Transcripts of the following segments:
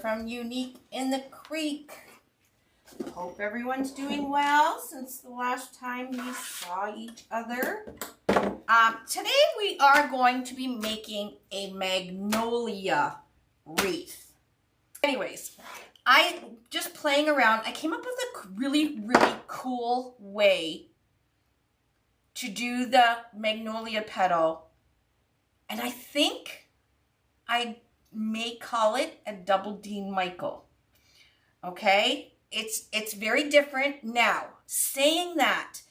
from Unique in the Creek. Hope everyone's doing well since the last time we saw each other. Today we are going to be making a magnolia wreath. Anyways, I just playing around, I came up with a really cool way to do the magnolia petal, and I think I may call it a double Dean Michael. Okay, it's very different. Now, saying that,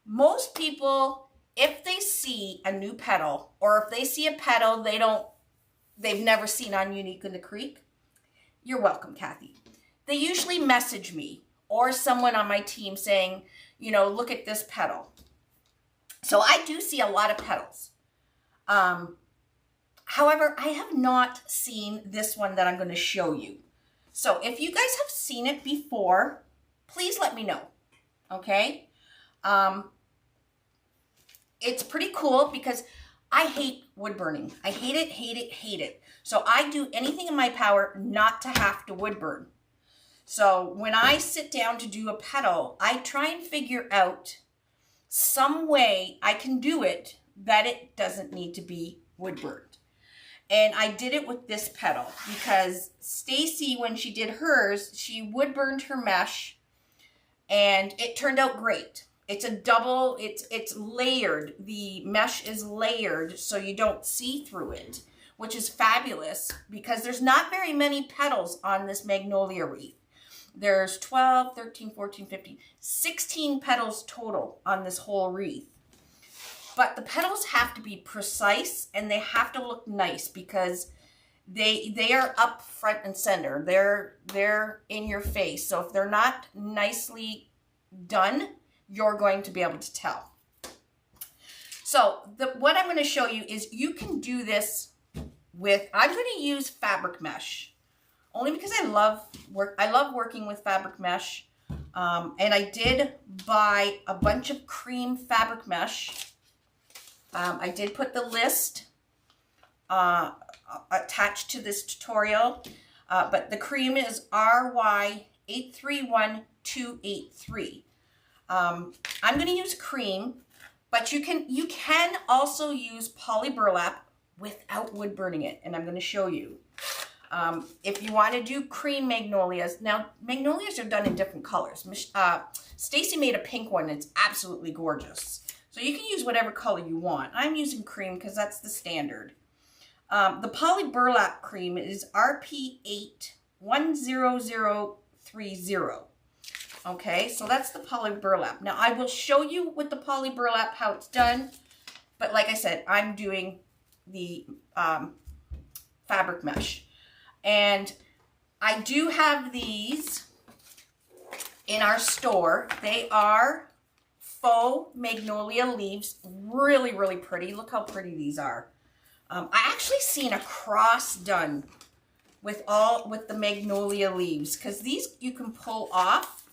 most people, if they see a new petal, or if they see a petal they've never seen on Unique in the Creek, you're welcome, Kathy. They usually message me or someone on my team saying, you know, look at this petal. So I do see a lot of petals. However, I have not seen this one that I'm going to show you. So if you guys have seen it before, please let me know. Okay? It's pretty cool because I hate wood burning. I hate it. So I do anything in my power not to have to wood burn. So when I sit down to do a petal, I try and figure out some way I can do it that it doesn't need to be wood burned. And I did it with this petal because Stacy, when she did hers, she wood burned her mesh and it turned out great. It's a double, it's layered. The mesh is layered so you don't see through it, which is fabulous because there's not very many petals on this magnolia wreath. There's 12, 13, 14, 15, 16 petals total on this whole wreath. But the petals have to be precise and they have to look nice because they are up front and center. They're in your face. So if they're not nicely done, you're going to be able to tell. So what I'm going to show you is you can do this with, I'm going to use fabric mesh. Only because I love working with fabric mesh. And I did buy a bunch of cream fabric mesh. I did put the list attached to this tutorial, but the cream is RY831283. I'm going to use cream, but you can also use poly burlap without wood burning it, and I'm going to show you. If you want to do cream magnolias, now magnolias are done in different colors. Stacy made a pink one, and it's absolutely gorgeous. So you can use whatever color you want. I'm using cream because that's the standard. The poly burlap cream is RP810030. Okay, so that's the poly burlap. Now I will show you with the poly burlap how it's done, but like I said, I'm doing the fabric mesh. And I do have these in our store. They are faux magnolia leaves. Really pretty. Look how pretty these are. I actually seen a cross done with the magnolia leaves because these you can pull off.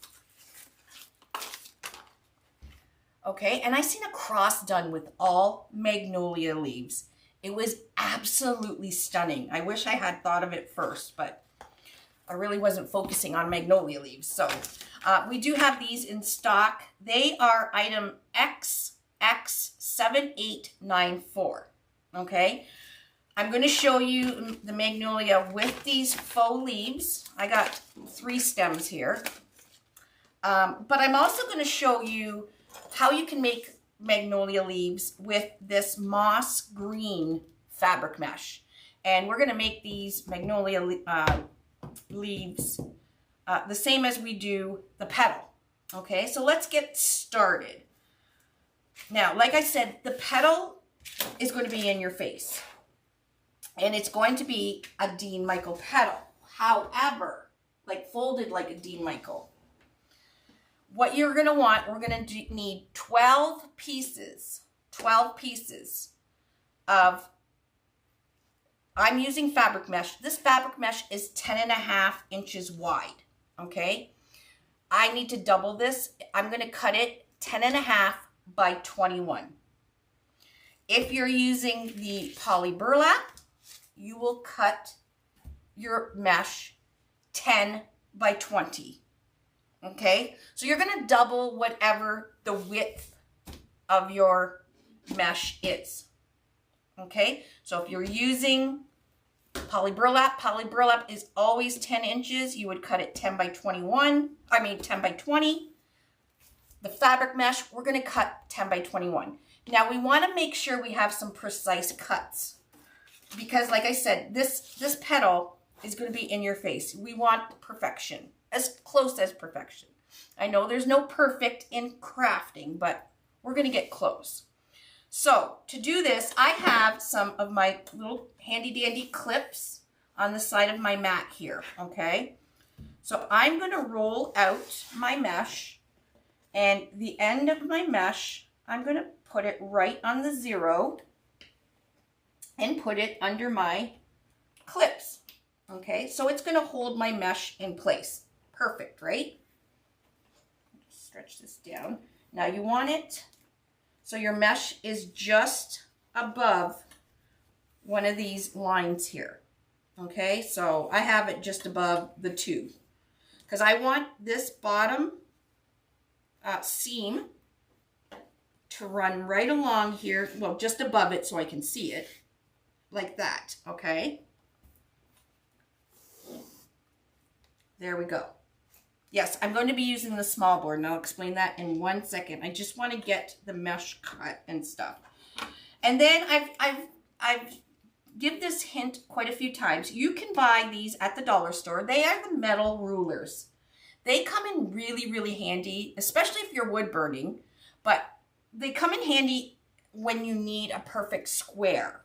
Okay, and I seen a cross done with all magnolia leaves. It was absolutely stunning. I wish I had thought of it first, but I really wasn't focusing on magnolia leaves. So we do have these in stock. They are item XX7894. Okay, I'm going to show you the magnolia with these faux leaves. I got 3 stems here. But I'm also going to show you how you can make magnolia leaves with this moss green fabric mesh. And we're going to make these magnolia leaves the same as we do the petal. Okay, so let's get started. Now, like I said, the petal is going to be in your face. And it's going to be a Dean Michael petal. However, like folded like a Dean Michael. What you're going to want, we're going to need 12 pieces of, I'm using fabric mesh. This fabric mesh is 10.5 inches wide, okay? I need to double this. I'm going to cut it 10.5 by 21. If you're using the poly burlap, you will cut your mesh 10 by 20. Okay, so you're going to double whatever the width of your mesh is. Okay, so if you're using poly burlap is always 10 inches. You would cut it 10 by 21. I mean 10 by 20. The fabric mesh, we're going to cut 10 by 21. Now we want to make sure we have some precise cuts, because like I said, this petal is going to be in your face. We want perfection, as close as perfection. I know there's no perfect in crafting, but we're going to get close. So to do this, I have some of my little handy dandy clips on the side of my mat here, okay? So I'm going to roll out my mesh, and the end of my mesh, I'm going to put it right on the 0 and put it under my clips, okay? So it's going to hold my mesh in place. Perfect, right? Stretch this down. Now you want it so your mesh is just above one of these lines here. Okay, so I have it just above the 2 because I want this bottom seam to run right along here, well, just above it so I can see it, like that, okay? There we go. Yes, I'm going to be using the small board, and I'll explain that in 1 second. I just want to get the mesh cut and stuff. And then I've give this hint quite a few times. You can buy these at the dollar store. They are the metal rulers. They come in really, really handy, especially if you're wood burning, but they come in handy when you need a perfect square.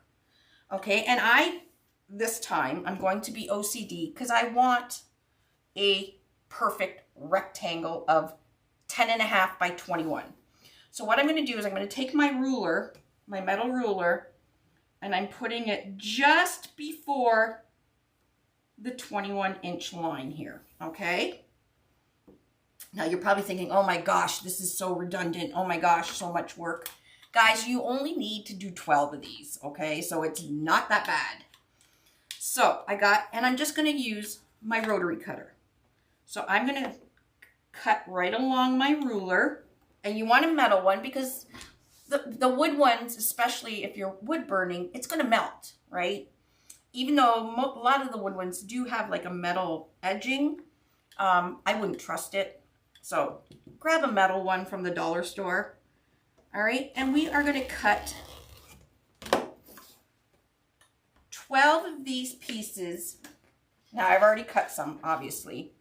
Okay, and this time, I'm going to be OCD because I want a perfect rectangle of 10.5 by 21. So what I'm going to do is I'm going to take my ruler, my metal ruler, and I'm putting it just before the 21-inch line here, okay? Now you're probably thinking, oh my gosh, this is so redundant. Oh my gosh, so much work. Guys, you only need to do 12 of these, okay? So it's not that bad. So I'm just going to use my rotary cutter. So I'm going to cut right along my ruler, and you want a metal one because the wood ones, especially if you're wood burning, it's going to melt, right? Even though a lot of the wood ones do have like a metal edging, I wouldn't trust it. So grab a metal one from the dollar store. All right, and we are going to cut 12 of these pieces. Now I've already cut some, obviously.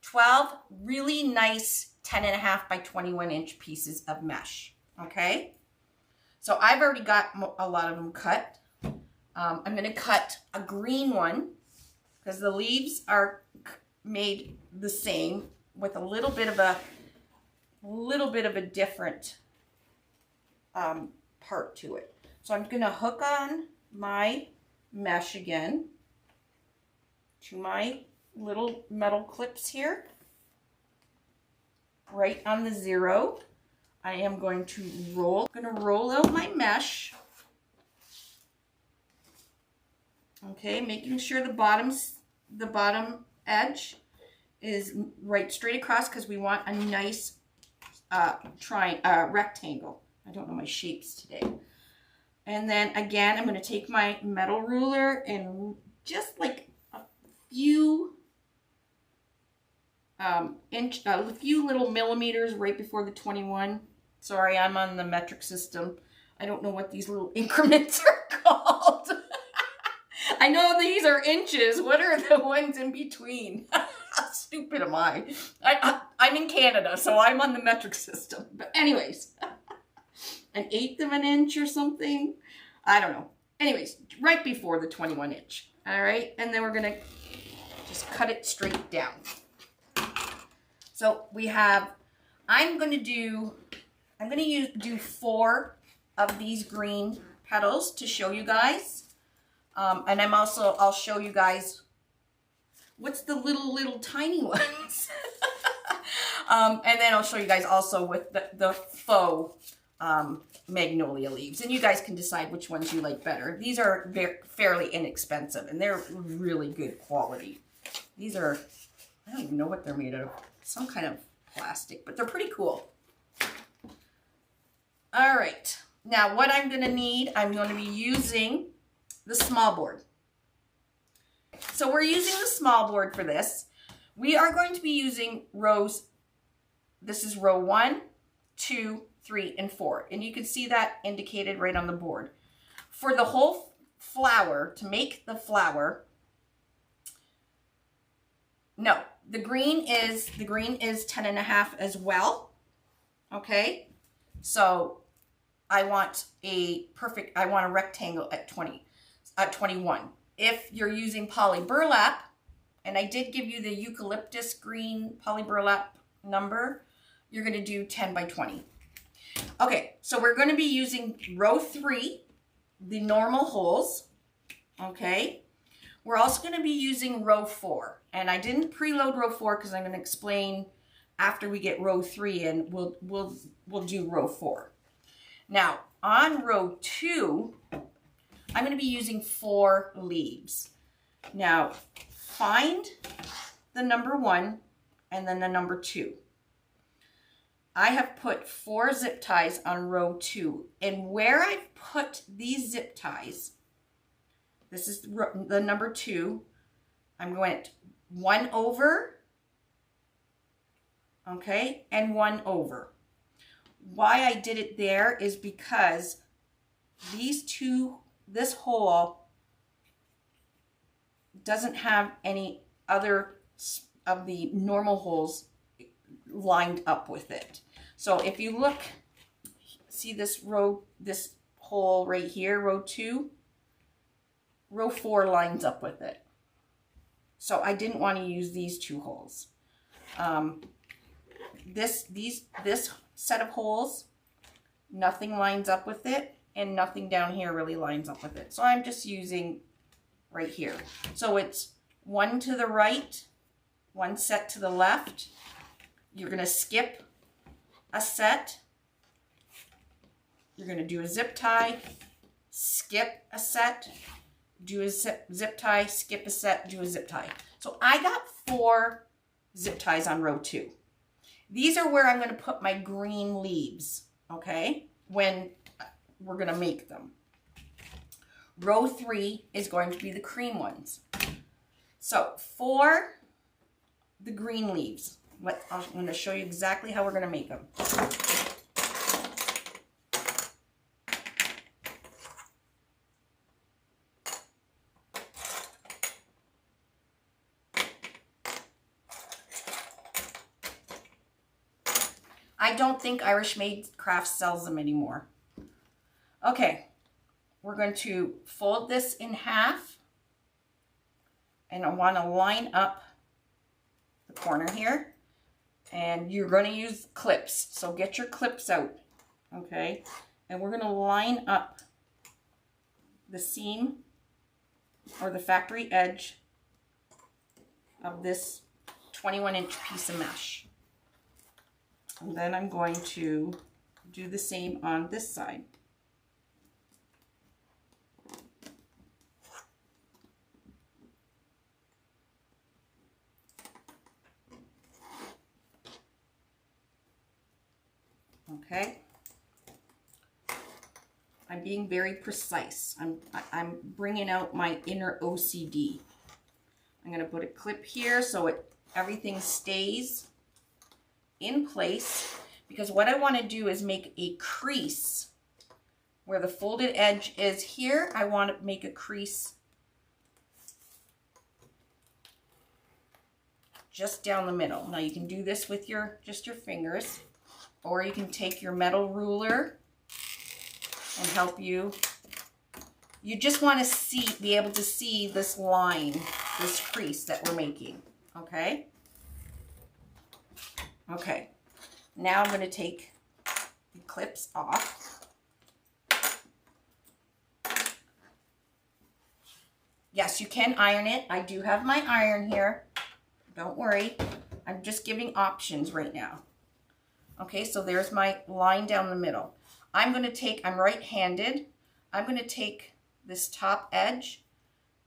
12 really nice 10.5 by 21-inch pieces of mesh, okay? So I've already got a lot of them cut. I'm going to cut a green one because the leaves are made the same with a little bit of a different part to it. So I'm going to hook on my mesh again to my little metal clips here, right on the 0. I am going to roll out my mesh. Okay, making sure the bottom edge is right straight across because we want a nice rectangle. I don't know my shapes today. And then again, I'm going to take my metal ruler and just like a few little millimeters right before the 21. Sorry, I'm on the metric system. I don't know what these little increments are called. I know these are inches. What are the ones in between? How stupid am I? I'm in Canada, so I'm on the metric system. But anyways, an 1/8 of an inch or something. I don't know. Anyways, right before the 21-inch. All right, and then we're gonna just cut it straight down. So we have. I'm gonna do 4 of these green petals to show you guys, and I'll show you guys what's the little tiny ones. And then I'll show you guys also with the faux magnolia leaves, and you guys can decide which ones you like better. These are fairly inexpensive and they're really good quality. These are, I don't even know what they're made of. Some kind of plastic, but they're pretty cool. All right. Now what I'm going to need, I'm going to be using the small board. So we're using the small board for this. We are going to be using rows. This is row 1, 2, 3, and 4. And you can see that indicated right on the board. For the whole flower, to make the flower, no, the green is 10.5 as well. Okay. So I want a rectangle at 21. If you're using poly burlap, and I did give you the eucalyptus green poly burlap number, you're going to do 10 by 20. Okay, so we're going to be using row 3, the normal holes. Okay, we're also going to be using row 4, and I didn't preload row 4 because I'm going to explain after we get row 3, and we'll do row 4. Now on row 2, I'm going to be using 4 leaves. Now find the number 1 and then the number 2. I have put 4 zip ties on row 2, and where I've put these zip ties, this is the number 2, I'm going 1 over, okay, and 1 over. Why I did it there is because this hole doesn't have any other of the normal holes lined up with it. So if you look, see this hole right here, row 2, row 4 lines up with it. So I didn't want to use these 2 holes. This set of holes, nothing lines up with it, and nothing down here really lines up with it. So I'm just using right here. So it's 1 to the right, 1 set to the left. You're going to skip a set. You're going to do a zip tie, skip a set, do a zip tie, skip a set, do a zip tie. So I got 4 zip ties on row 2. These are where I'm going to put my green leaves, okay, when we're going to make them. Row 3 is going to be the cream ones. So for the green leaves, I'm going to show you exactly how we're going to make them. I don't think Irish Made Crafts sells them anymore. Okay, we're going to fold this in half, and I want to line up the corner here, and you're going to use clips, so get your clips out, okay? And we're going to line up the seam or the factory edge of this 21-inch piece of mesh. And then I'm going to do the same on this side. Okay. I'm being very precise. I'm bringing out my inner OCD. I'm going to put a clip here so everything stays in place, because what I want to do is make a crease where the folded edge is here. I want to make a crease just down the middle. Now you can do this with just your fingers, or you can take your metal ruler and help you. You just want to be able to see this line, this crease that we're making, okay? Okay, now I'm going to take the clips off. Yes, you can iron it. I do have my iron here. Don't worry. I'm just giving options right now. Okay, so there's my line down the middle. I'm right-handed. I'm going to take this top edge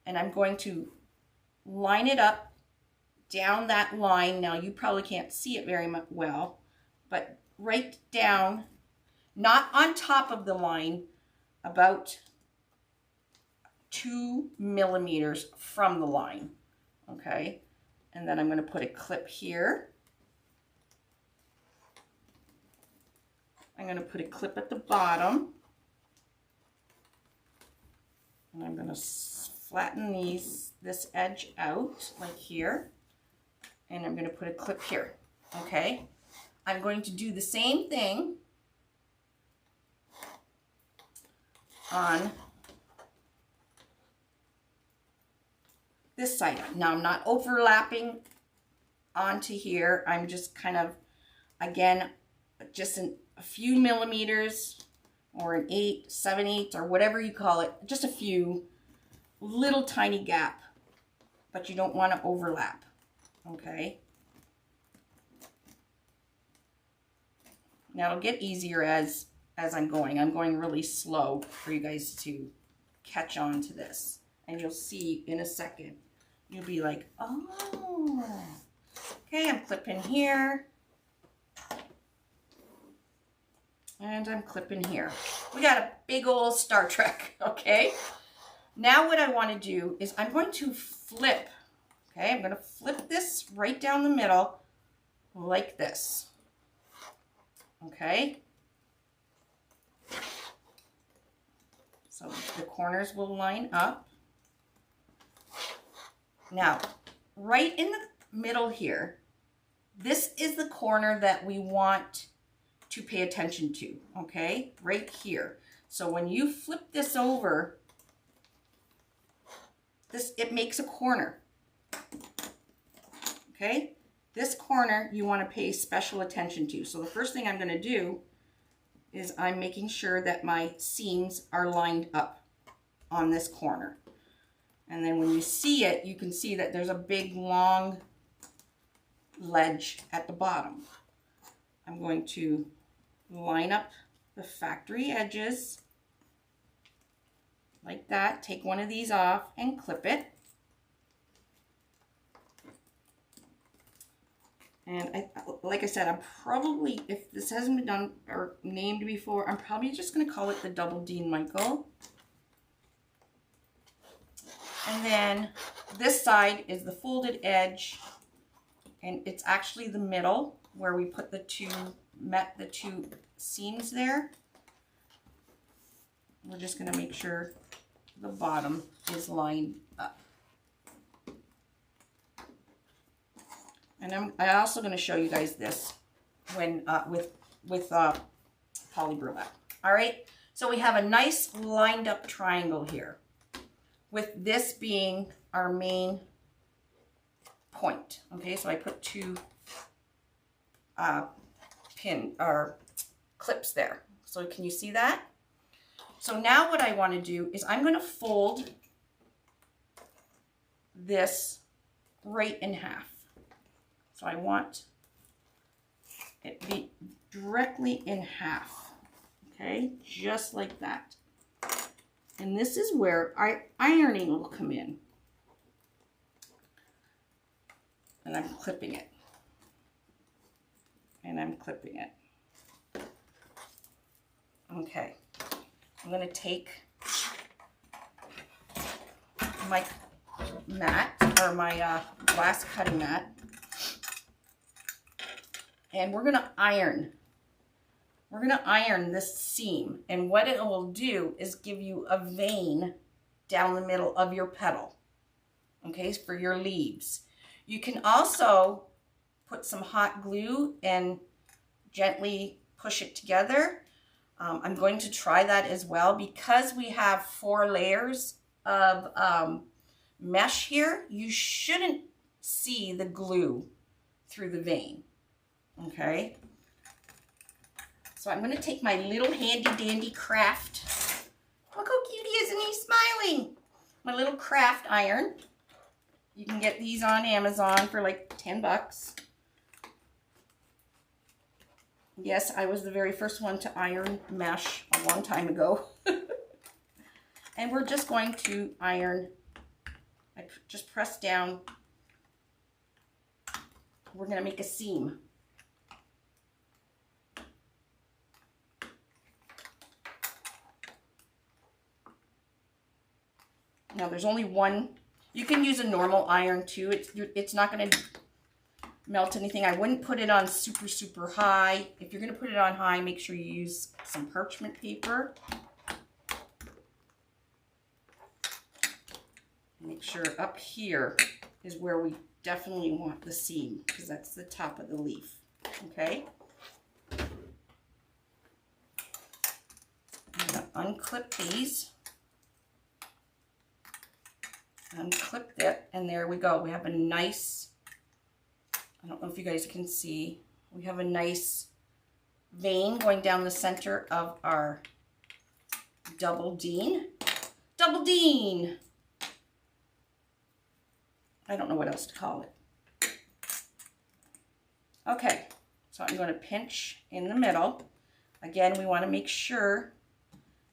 and I'm going to line it up down that line. Now you probably can't see it very well, but right down, not on top of the line, about 2 millimeters from the line. Okay, and then I'm going to put a clip here. I'm going to put a clip at the bottom, and I'm going to flatten this edge out like here, and I'm going to put a clip here. Okay, I'm going to do the same thing on this side. Now I'm not overlapping onto here. I'm just kind of, again, just a few millimeters, or an 8, 7/8, or whatever you call it, just a few little tiny gap, but you don't want to overlap. Okay. Now it'll get easier as I'm going. I'm going really slow for you guys to catch on to this, and you'll see in a second. You'll be like, oh, okay, I'm clipping here. And I'm clipping here. We got a big old Star Trek, okay? Now what I want to do is I'm going to flip, okay? I'm going to flip this right down the middle like this, okay? So the corners will line up. Now, right in the middle here, this is the corner that we want to pay attention to, okay? Right here. So when you flip this over, it makes a corner, okay? This corner you want to pay special attention to. So the first thing I'm going to do is I'm making sure that my seams are lined up on this corner. And then when you see it, you can see that there's a big long ledge at the bottom. I'm going to line up the factory edges like that. Take one of these off and clip it. And like I said, I'm probably, if this hasn't been done or named before, I'm probably just going to call it the Double Dean Michael. And then this side is the folded edge, and it's actually the middle where we put the two seams there. We're just going to make sure the bottom is lined up. And I'm also going to show you guys this when with poly burlap. All right, so we have a nice lined up triangle here, with this being our main point. Okay, so I put two clips there. So can you see that? So now what I want to do is I'm going to fold this right in half. So I want it to be directly in half, okay, just like that. And this is where ironing will come in. And I'm clipping it. And I'm clipping it. Okay, I'm going to take my mat, or my glass cutting mat, and we're going to iron. We're going to iron this seam, and what it will do is give you a vein down the middle of your petal, okay, for your leaves. You can also put some hot glue and gently push it together. I'm going to try that as well, because we have 4 layers of mesh here. You shouldn't see the glue through the vein, okay? So I'm going to take my little handy dandy craft. Look how cute he is, and he's smiling. My little craft iron. You can get these on Amazon for like 10 bucks. Yes, I was the very first one to iron mesh a long time ago. And we're just going to iron. I just press down we're going to make a seam. Now there's only one. You can use a normal iron too. It's not going to melt anything. I wouldn't put it on super, super high. If you're going to put it on high, make sure you use some parchment paper. Make sure up here is where we definitely want the seam, because that's the top of the leaf. Okay? I'm going to unclip these. Unclip that, and there we go. We have a nice, I don't know if you guys can see, we have a nice vein going down the center of our double dean. Double dean! I don't know what else to call it. Okay, so I'm going to pinch in the middle. Again, we want to make sure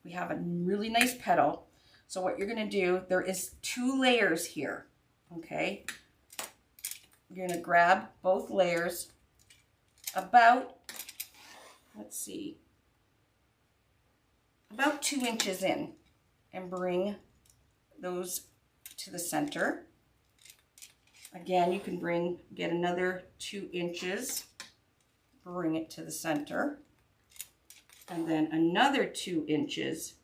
we have a really nice petal. So what you're going to do, there is 2 layers here, okay? You're going to grab both layers about, let's see, about 2 inches in, and bring those to the center. Again, you can get another 2 inches, bring it to the center, and then another 2 inches,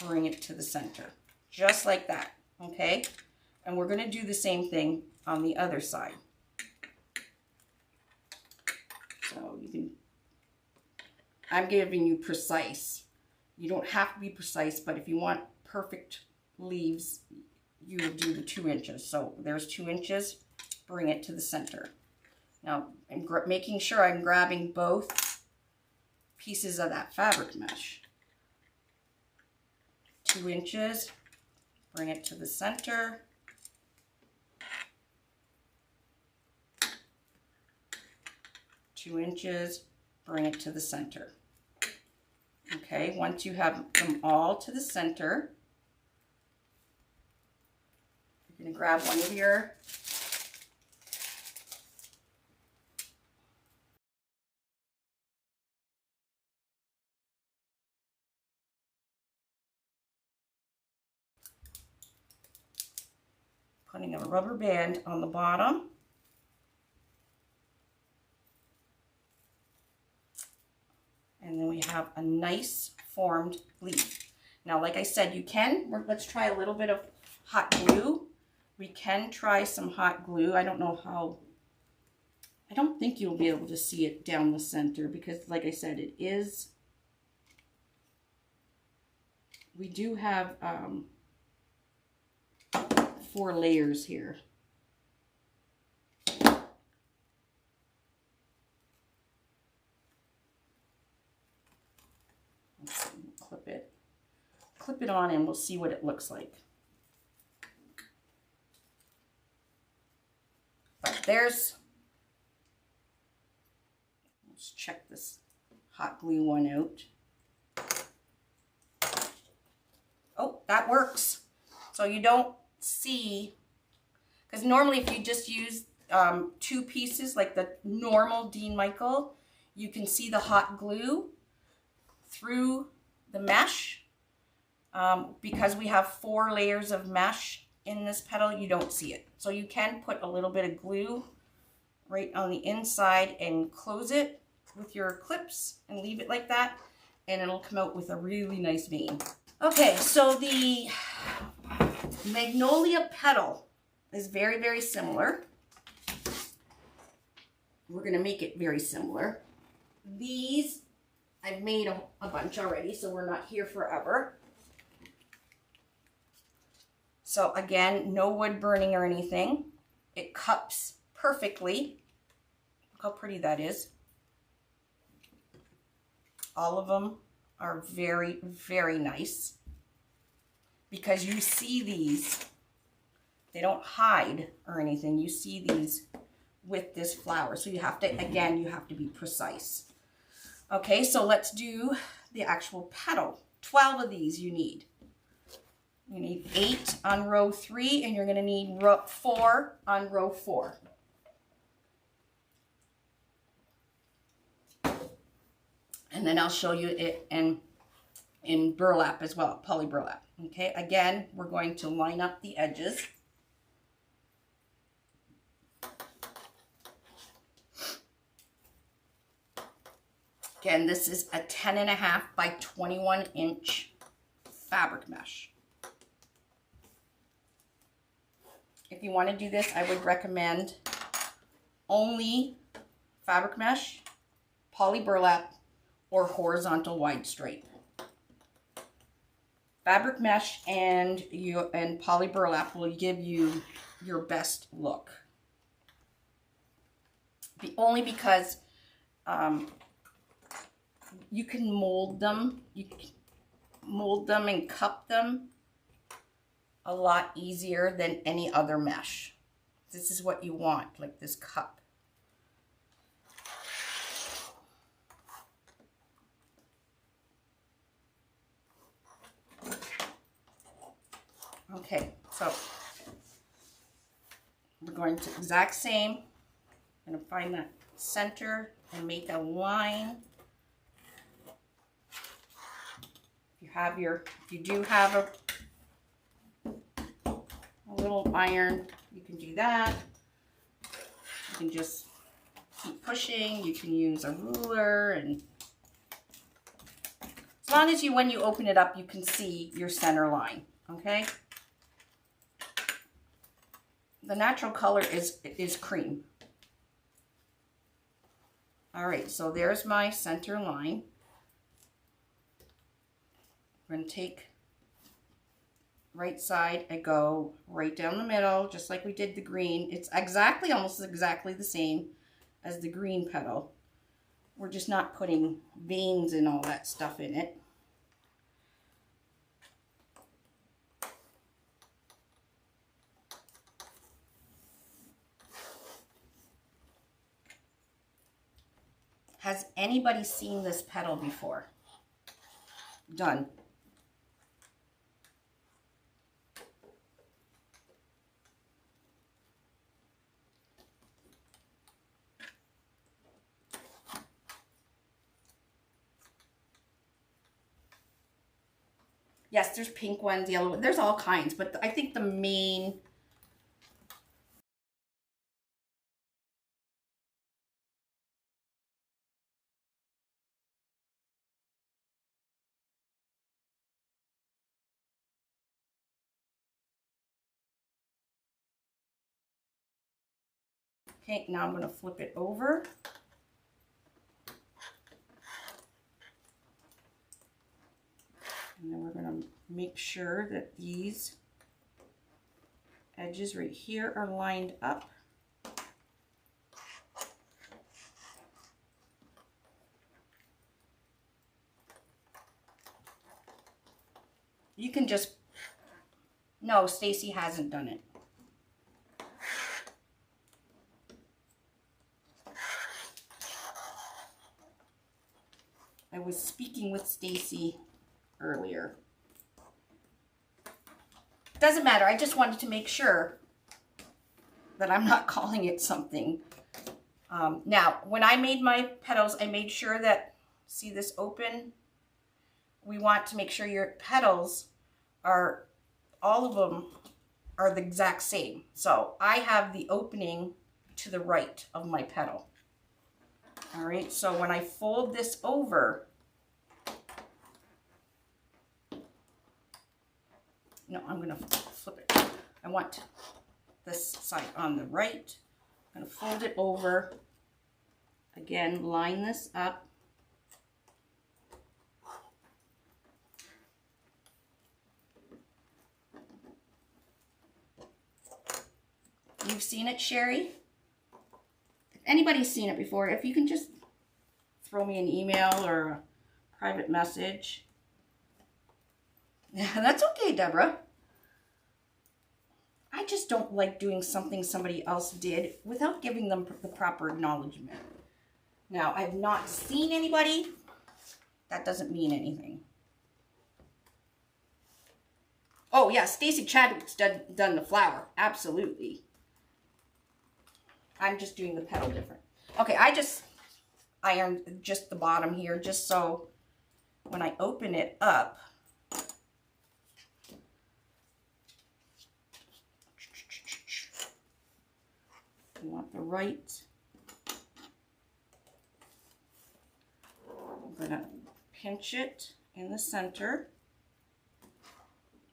bring it to the center, just like that, okay? And we're going to do the same thing on the other side. So you can, I'm giving you precise. You don't have to be precise, but if you want perfect leaves, you will do the 2 inches. So there's 2 inches, bring it to the center. Now I'm making sure I'm grabbing both pieces of that fabric mesh. 2 inches, bring it to the center. Two inches, bring it to the center. Okay, once you have them all to the center, you're going to grab one of your putting a rubber band on the bottom. And then we have a nice formed leaf. Now, like I said, you can, let's try a little bit of hot glue. We can try some hot glue. I don't know how, I don't think you'll be able to see it down the center because, like I said, it is, we do have 4 layers here. Let's see, clip it on, and we'll see what it looks like. But there's, let's check this hot glue one out. Oh, that works. So you don't see, because normally if you just use 2 pieces like the normal Dean Michael, you can see the hot glue through the mesh. Because we have 4 layers of mesh in this petal, you don't see it. So you can put a little bit of glue right on the inside and close it with your clips and leave it like that, and it'll come out with a really nice vein. Okay, so the Magnolia petal is very, very similar. We're going to make it very similar. These, I've made a bunch already, so we're not here forever. So again, no wood burning or anything. It cups perfectly. Look how pretty that is. All of them are very, very nice. Because you see these, they don't hide or anything. You see these with this flower. So you have to, again, you have to be precise. Okay, so let's do the actual petal. 12 of these you need. You need 8 on row 3, and you're going to need 4 on row 4. And then I'll show you it in burlap as well, poly burlap. Okay, again, we're going to line up the edges. Again, this is a 10.5 by 21 inch fabric mesh. If you want to do this, I would recommend only fabric mesh, poly burlap, or horizontal wide stripe. Fabric mesh and poly burlap will give you your best look. Only because you can mold them. You can mold them and cup them a lot easier than any other mesh. This is what you want, like this cup. Okay, so we're going to exact same. I'm going to find that center and make a line. If you do have a little iron, you can do that. You can just keep pushing. You can use a ruler, and as long as when you open it up, you can see your center line, okay? The natural color is cream. All right, so there's my center line. I'm going to take right side and go right down the middle, just like we did the green. It's almost exactly the same as the green petal. We're just not putting veins and all that stuff in it. Has anybody seen this petal before? Done. Yes, there's pink ones, yellow ones, there's all kinds, but I think the main okay, now I'm going to flip it over. And then we're going to make sure that these edges right here are lined up. You can just, no, Stacy hasn't done it. I was speaking with Stacy earlier. Doesn't matter, I just wanted to make sure that I'm not calling it something. Now, when I made my petals, I made sure that, see this open? We want to make sure your petals are, all of them are the exact same. So I have the opening to the right of my petal. All right, so when I fold this over, no, I'm going to flip it. I want this side on the right. I'm going to fold it over. Again, line this up. You've seen it, Sherry? If anybody's seen it before, if you can just throw me an email or a private message. Yeah, that's okay, Deborah. I just don't like doing something somebody else did without giving them the proper acknowledgement. Now, I've not seen anybody. That doesn't mean anything. Oh yeah, Stacy Chadwick's done the flower. Absolutely. I'm just doing the petal different. Okay, I just ironed just the bottom here, just so when I open it up, you want the right. I'm gonna pinch it in the center.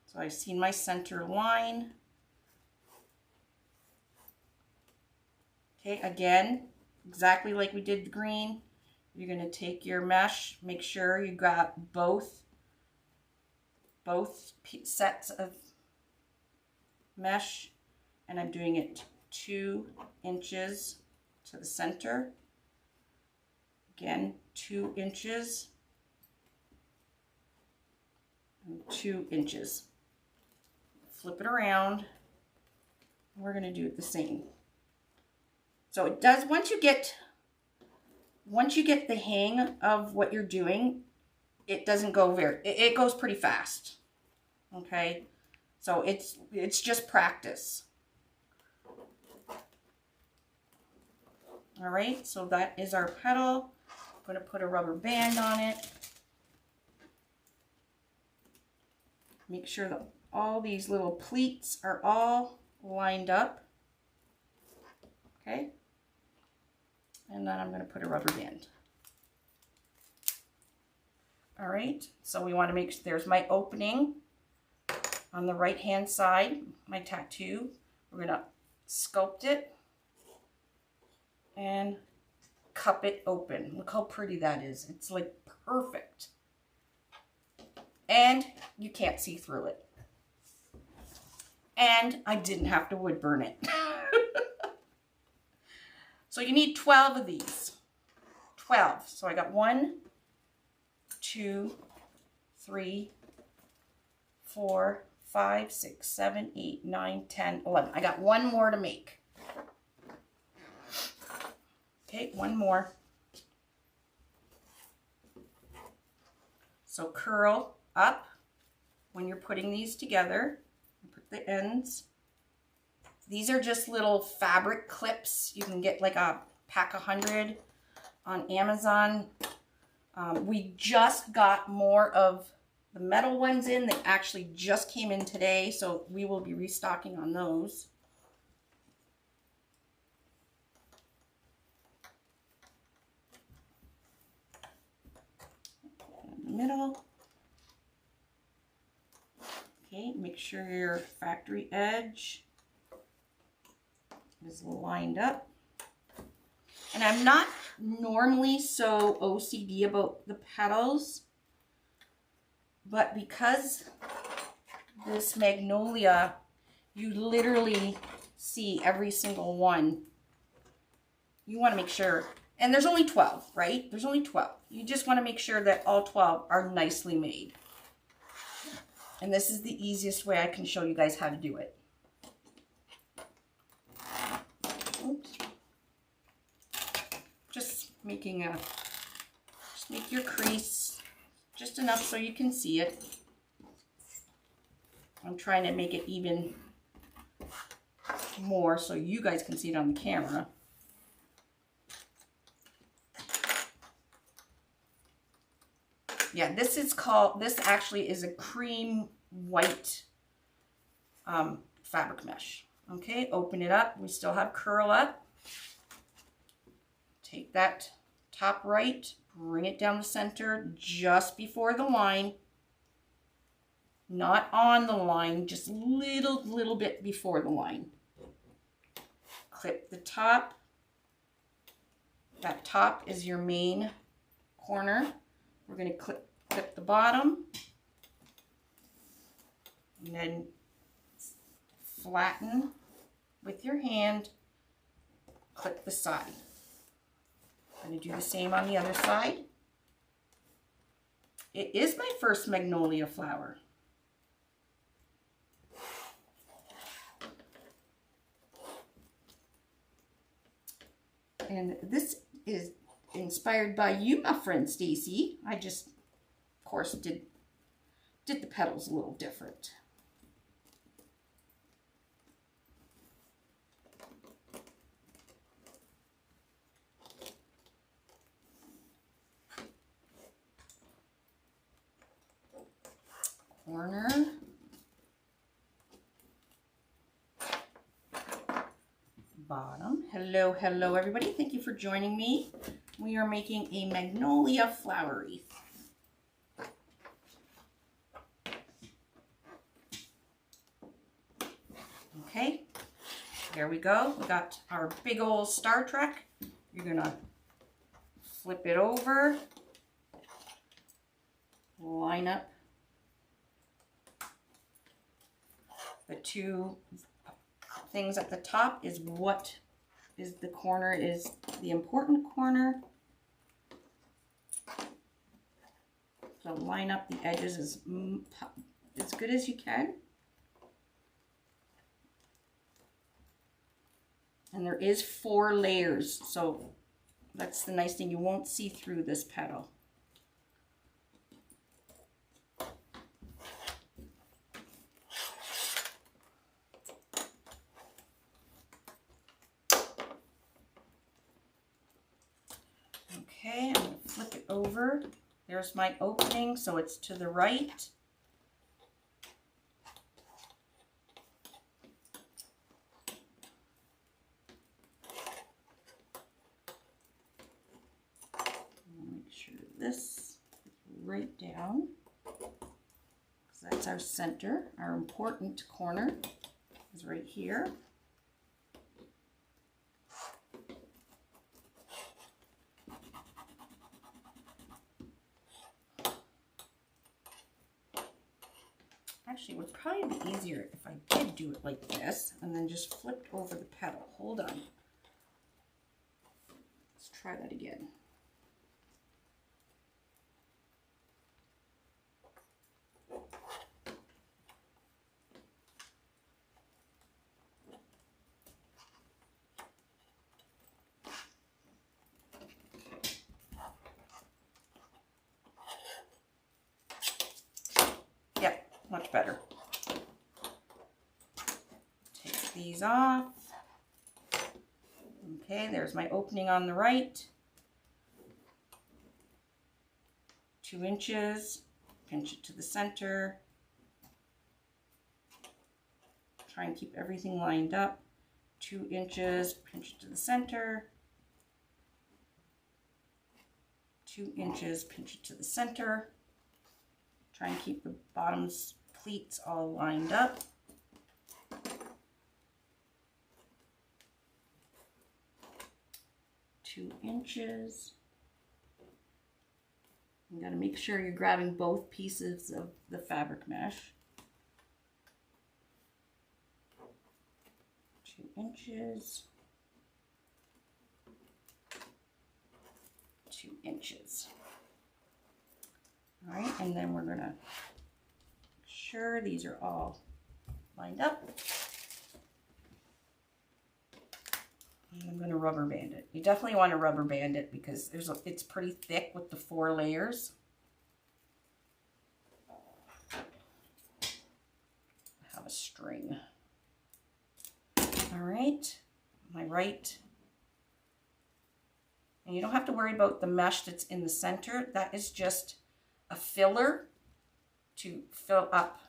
So I've seen my center line. Okay, again, exactly like we did the green. You're gonna take your mesh, make sure you got both sets of mesh, and I'm doing it 2 inches to the center. Again, 2 inches and 2 inches. Flip it around. We're going to do it the same. So it does, once you get the hang of what you're doing, it doesn't go it goes pretty fast. Okay? So it's just practice. All right, so that is our petal. I'm going to put a rubber band on it. Make sure that all these little pleats are all lined up. Okay. And then I'm going to put a rubber band. All right, so we want to make sure there's my opening on the right hand side, my tattoo. We're going to sculpt it and cup it open. Look how pretty that is. It's like perfect. And you can't see through it. And I didn't have to wood burn it. So you need 12 of these. 12. So I got 1, 2, 3, 4, 5, 6, 7, 8, 9, 10, 11. I got 1 more to make. Okay, 1 more. So curl up when you're putting these together. Put the ends. These are just little fabric clips. You can get like a pack 100 on Amazon. We just got more of the metal ones in that actually just came in today, so we will be restocking on those. In the middle. Okay, make sure your factory edge is lined up. And I'm not normally so OCD about the petals, but because this Magnolia, you literally see every single one, you want to make sure, and there's only 12, right? There's only 12. You just want to make sure that all 12 are nicely made. And this is the easiest way I can show you guys how to do it. Oops. Just make your crease just enough so you can see it. I'm trying to make it even more so you guys can see it on the camera. Yeah, this actually is a cream white fabric mesh. Okay, open it up. We still have curl up. Take that top right, bring it down the center just before the line. Not on the line, just little bit before the line. Clip the top. That top is your main corner. We're going to clip the bottom and then flatten with your hand, clip the side. I'm going to do the same on the other side. It is my first Magnolia flower. And this is inspired by you, my friend Stacy. I just, of course, did the petals a little different. bottom. Hello, hello everybody. Thank you for joining me. We are making a magnolia flower wreath. Okay, there we go. We got our big old Star Trek. You're gonna flip it over, line up the two things at the top is what is the corner, is the important corner. So line up the edges as good as you can. And there is 4 layers, so that's the nice thing. You won't see through this petal. Okay, I'm going to flip it over. There's my opening, so it's to the right. Make sure this is right down, because that's our center. Our important corner is right here. Actually, it would probably be easier if I did do it like this and then just flipped over the petal. Hold on. Let's try that again. Much better. Take these off. Okay, there's my opening on the right. 2 inches. Pinch it to the center. Try and keep everything lined up. 2 inches. Pinch it to the center. 2 inches. Pinch it to the center. Try and keep the bottoms pleats all lined up. Two inches. You got to make sure you're grabbing both pieces of the fabric mesh. 2 inches. 2 inches. All right, and then we're gonna make sure these are all lined up. And I'm gonna rubber band it. You definitely want to rubber band it because it's pretty thick with the 4 layers. I have a string. All right, my right. And you don't have to worry about the mesh that's in the center. That is just a filler to fill up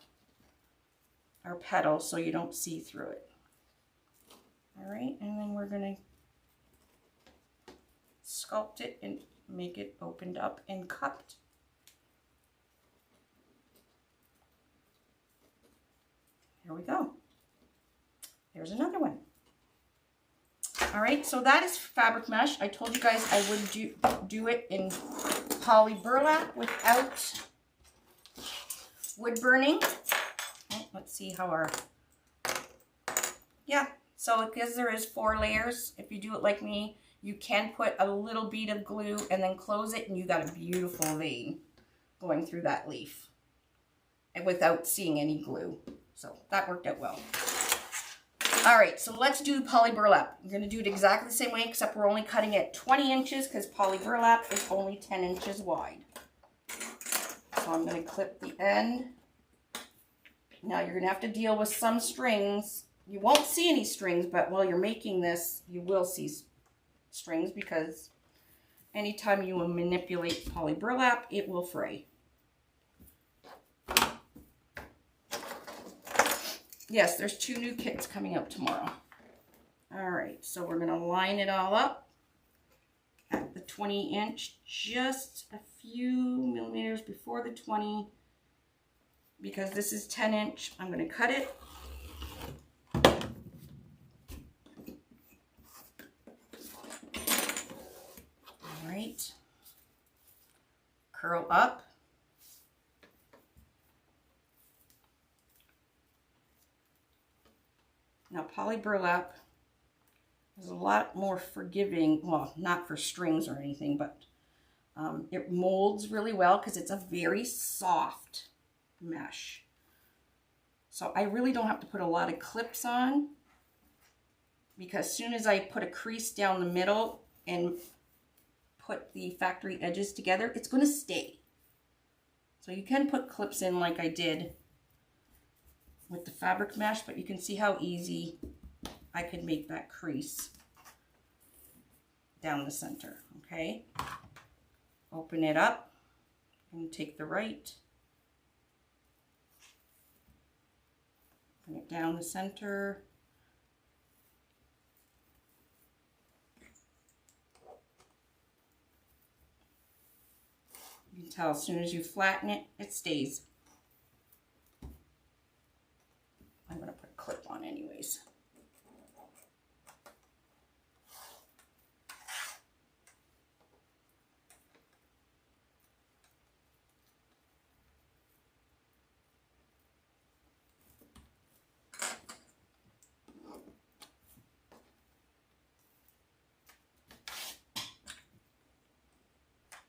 our petal so you don't see through it. All right, and then we're gonna sculpt it and make it opened up and cupped. Here we go. There's another one. All right, so that is fabric mesh. I told you guys I would do it in poly burlap without wood burning. Oh, let's see how our, yeah, so because there is 4 layers, if you do it like me, you can put a little bead of glue and then close it and you got a beautiful vein going through that leaf and without seeing any glue. So that worked out well. All right, so let's do poly burlap. We're gonna do it exactly the same way, except we're only cutting it 20 inches because poly burlap is only 10 inches wide. So I'm gonna clip the end. Now you're gonna have to deal with some strings. You won't see any strings, but while you're making this, you will see strings because anytime you will manipulate poly burlap, it will fray. Yes, there's 2 new kits coming out tomorrow. All right, so we're going to line it all up at the 20-inch, just a few millimeters before the 20, because this is 10-inch. I'm going to cut it. All right, curl up. Now poly burlap is a lot more forgiving, well, not for strings or anything, but it molds really well because it's a very soft mesh. So I really don't have to put a lot of clips on, because as soon as I put a crease down the middle and put the factory edges together, it's going to stay. So you can put clips in like I did with the fabric mesh, but you can see how easy I could make that crease down the center. Okay, open it up and take the right, bring it down the center, you can tell as soon as you flatten it, it stays. I'm going to put a clip on anyways.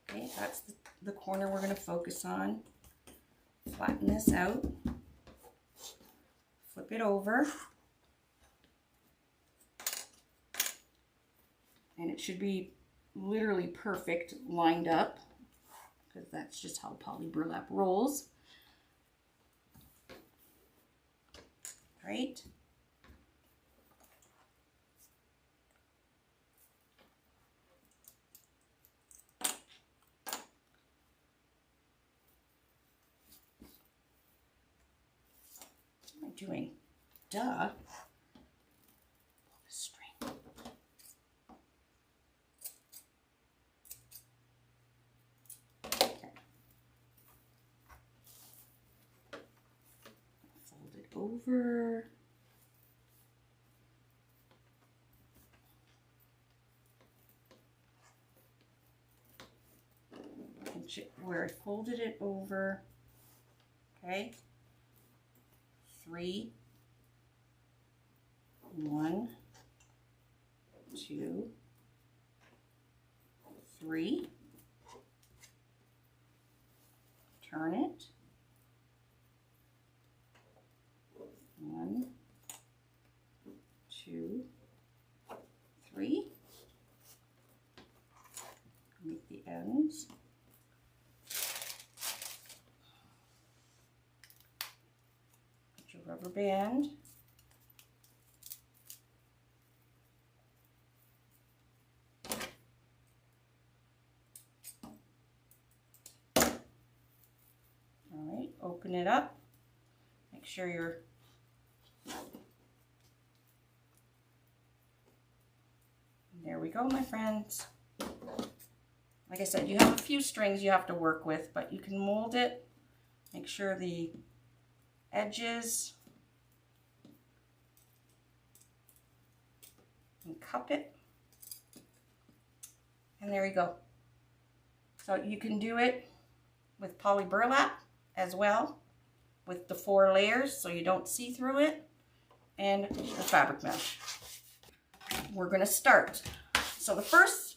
Okay, that's the corner we're going to focus on. Flatten this out. Flip it over. And it should be literally perfect lined up, because that's just how poly burlap rolls. Right? What am I doing? Duh. Pull the string. Okay. Fold it over. Pinch it where I folded it over. Okay. 3, 1, 2, 3. Turn it. 1, 2, 3. Make the ends. Rubber band. All right, open it up. Make sure you're there we go, my friends. Like I said, you have a few strings you have to work with, but you can mold it. Make sure the edges and cup it, and there you go. So you can do it with poly burlap as well, with the 4 layers so you don't see through it, and the fabric mesh. We're going to start. So the first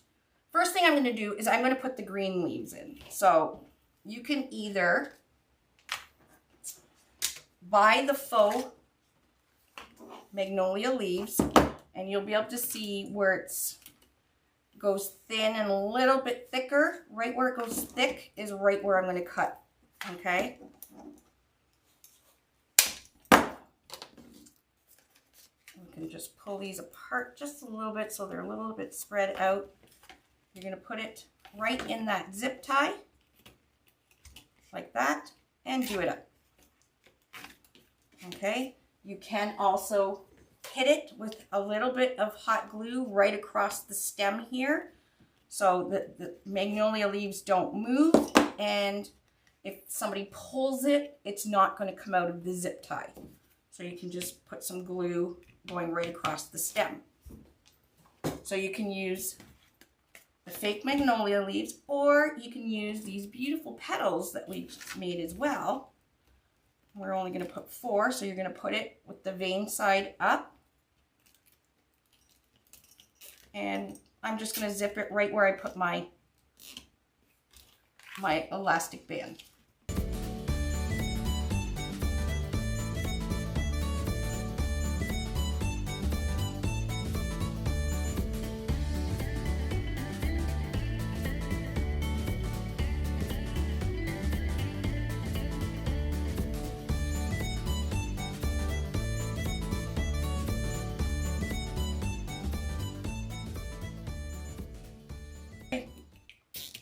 thing I'm going to do is I'm going to put the green leaves in. So you can either buy the faux Magnolia leaves, and you'll be able to see where it's goes thin and a little bit thicker. Right where it goes thick is right where I'm going to cut. Okay. You can just pull these apart just a little bit so they're a little bit spread out. You're going to put it right in that zip tie like that and do it up. Okay, you can also hit it with a little bit of hot glue right across the stem here so that the magnolia leaves don't move, and if somebody pulls it, it's not going to come out of the zip tie. So you can just put some glue going right across the stem. So you can use the fake magnolia leaves, or you can use these beautiful petals that we made as well. We're only going to put 4, so you're going to put it with the vein side up. And I'm just going to zip it right where I put my elastic band.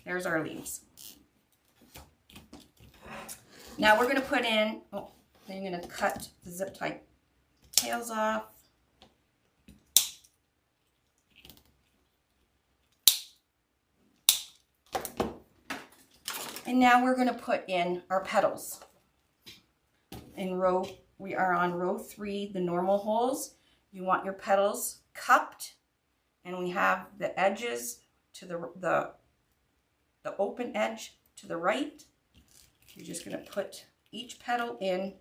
There's our leaves. Now we're going to put in, I'm going to cut the zip tie tails off. And now we're going to put in our petals. We are on row 3, the normal holes. You want your petals cupped, and we have the edges to the open edge to the right. You're just going to put each petal in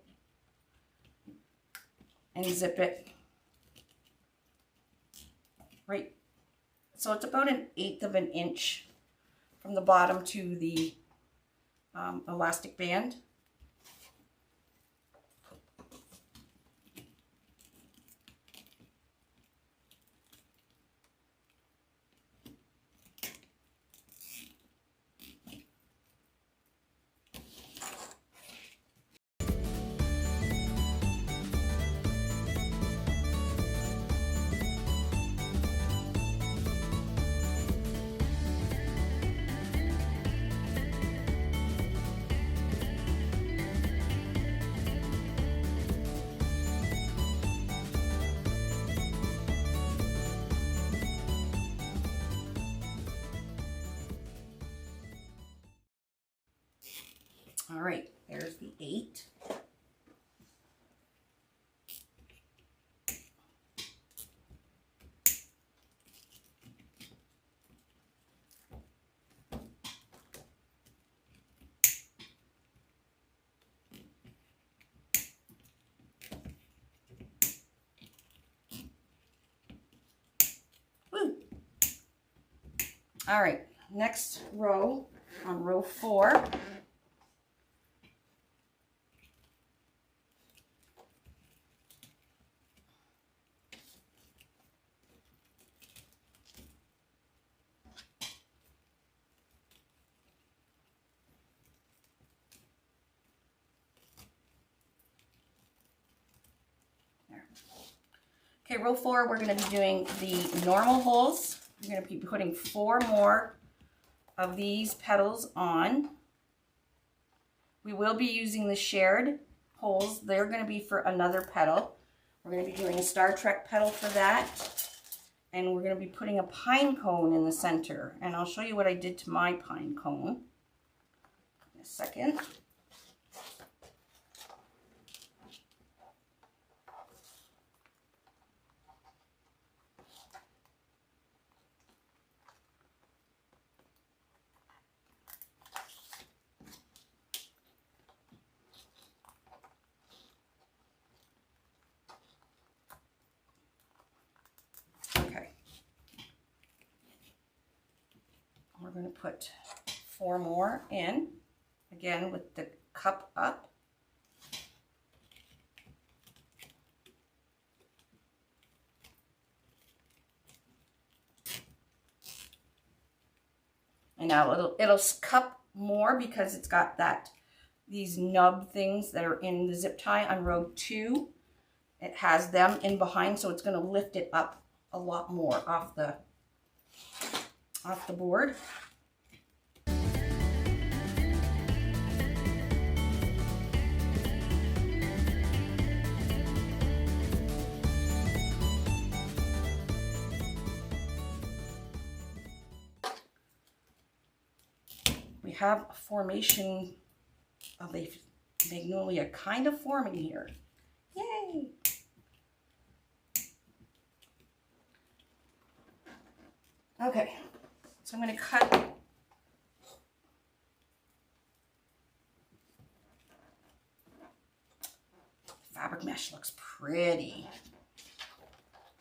and zip it right. So it's about 1/8 of an inch from the bottom to the elastic band. All right, there's the 8. Woo. All right, next row, on row 4. Okay, row 4, we're going to be doing the normal holes. We're going to be putting 4 more of these petals on. We will be using the shared holes. They're going to be for another petal. We're going to be doing a Star Trek petal for that. And we're going to be putting a pine cone in the center. And I'll show you what I did to my pine cone in a second. We're going to put 4 more in, again with the cup up. And now it'll cup more because it's got these nub things that are in the zip tie on row 2. It has them in behind, so it's going to lift it up a lot more off the board. we have a formation of a magnolia kind of forming here. Yay! Okay, so I'm going to cut fabric mesh. Looks pretty.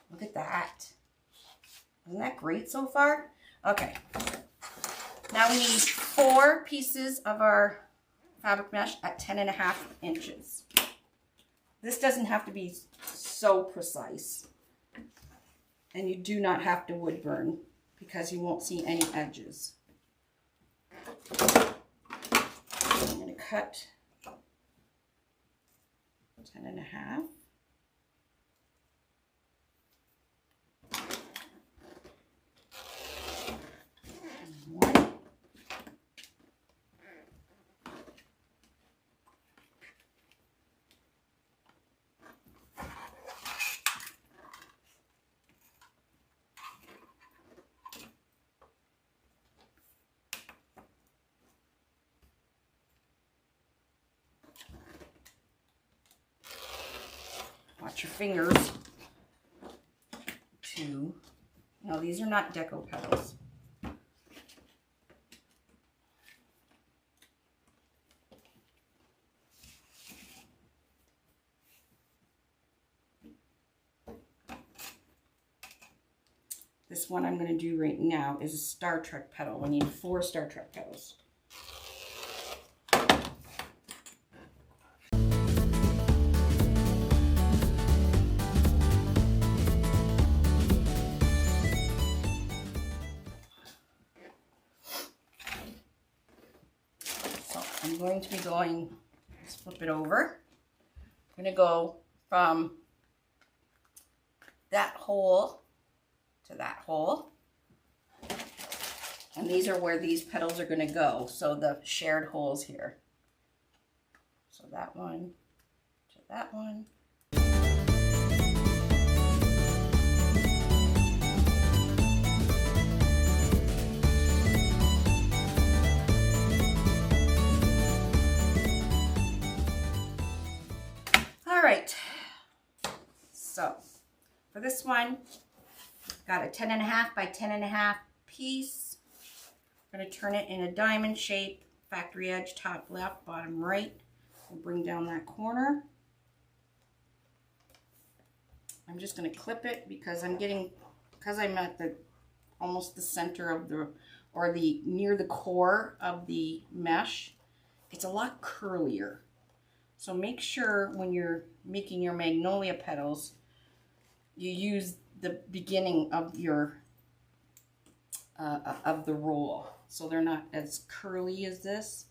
Look at that. Isn't that great so far? Okay, now we need 4 pieces of our fabric mesh at 10.5 inches. This doesn't have to be so precise, and you do not have to wood burn because you won't see any edges. I'm going to cut 10.5. Watch your fingers. 2. No, these are not deco petals. This one I'm going to do right now is a Star Trek petal. We need 4 Star Trek petals. I'm going to be going, let's flip it over. I'm going to go from that hole to that hole. And these are where these petals are going to go. So the shared holes here. So that one to that one. Alright, so for this one, got a 10.5 by 10.5 piece. I'm going to turn it in a diamond shape, factory edge, top left, bottom right. We'll bring down that corner. I'm just going to clip it because I'm at the almost the center of the, or the near the core of the mesh. It's a lot curlier. So make sure when you're making your magnolia petals, you use the beginning of your of the roll, so they're not as curly as this.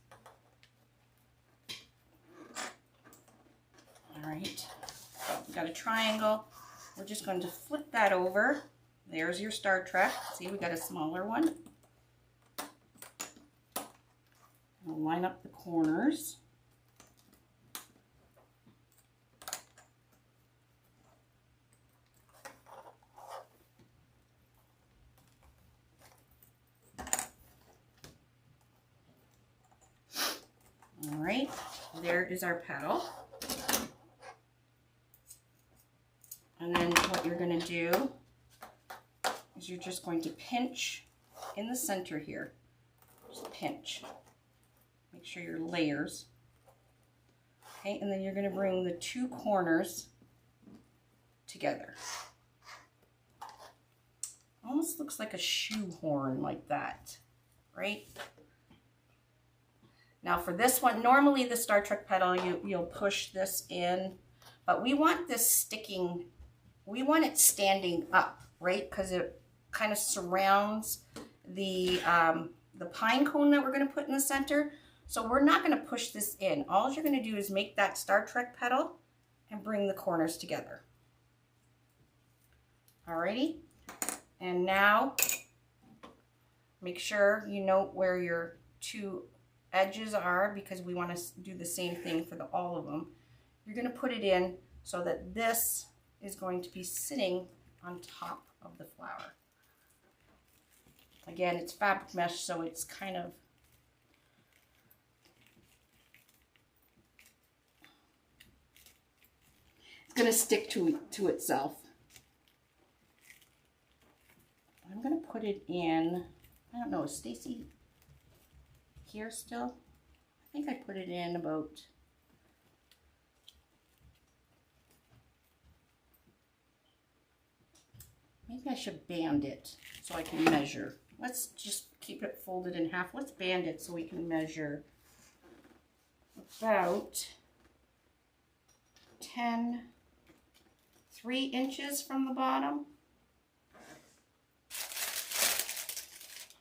All right, so we've got a triangle. We're just going to flip that over. There's your Star Trek. See, we got a smaller one. We'll line up the corners. All right, there is our petal. And then what you're going to do is you're just going to pinch in the center here. Just pinch. Make sure your layers. Okay, and then you're going to bring the 2 corners together. Almost looks like a shoehorn like that, right? Now for this one, normally the Star Trek petal, you'll push this in, but we want this sticking, we want it standing up, right? Because it kind of surrounds the pine cone that we're going to put in the center. So we're not going to push this in. All you're going to do is make that Star Trek petal and bring the corners together. Alrighty, and now make sure you note where your 2 edges are, because we want to do the same thing for all of them. You're going to put it in so that this is going to be sitting on top of the flower. Again, it's fabric mesh, so it's kind of going to stick to itself. I'm going to put it in, I don't know, is Stacy here still? I think I put it in about, maybe I should band it so I can measure. Let's just keep it folded in half. Let's band it so we can measure about 3 inches from the bottom.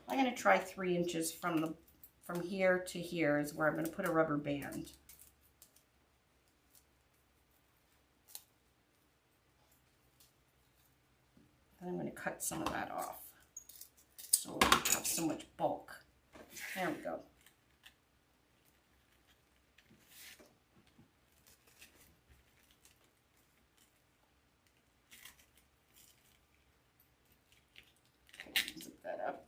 I'm going to try 3 inches from here to here is where I'm going to put a rubber band. Then I'm going to cut some of that off so we don't have so much bulk. There we go. Zip that up.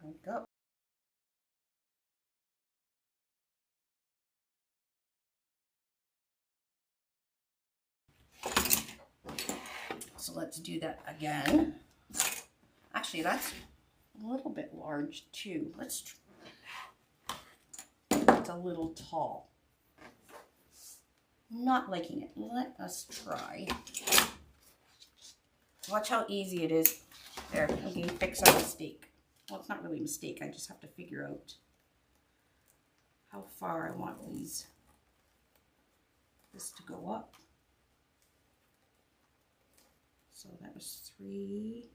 There we go. So let's do that again. Actually, that's a little bit large too. It's a little tall. Not liking it. Let us try. Watch how easy it is. There, I'm going to fix our mistake. Well, it's not really a mistake. I just have to figure out how far I want this to go up. So that was 3,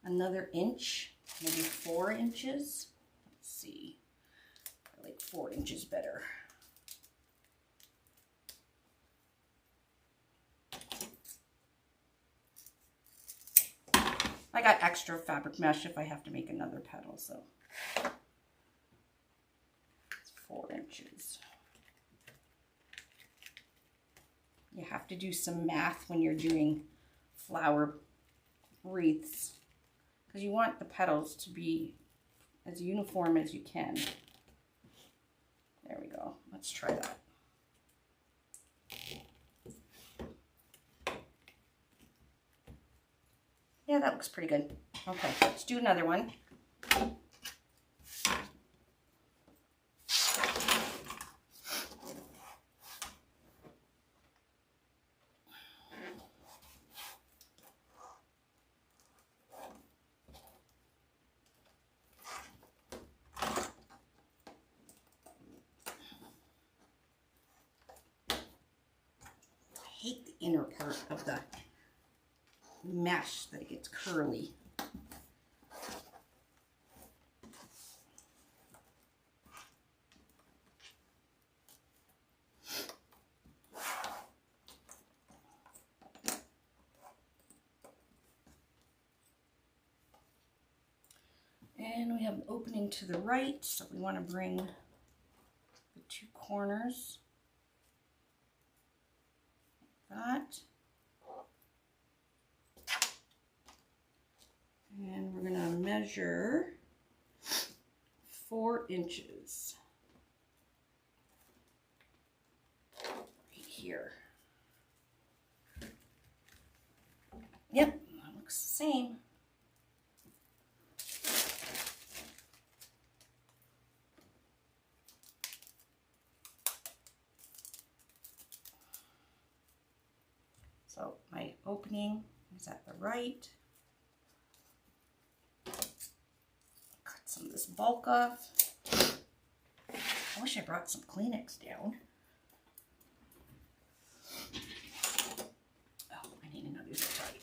another inch, maybe 4 inches. Let's see, I like 4 inches better. I got extra fabric mesh if I have to make another petal, so it's 4 inches. You have to do some math when you're doing flower wreaths because you want the petals to be as uniform as you can. There we go. Let's try that. Yeah, that looks pretty good. Okay, let's do another one. I hate the inner part of the mesh that it gets curly. And we have an opening to the right, so we want to bring the 2 corners like that. And we're going to measure 4 inches right here. Yep, that looks the same. So my opening is at the right. Cut some of this bulk off. I wish I brought some Kleenex down. Oh, I need another zip tie.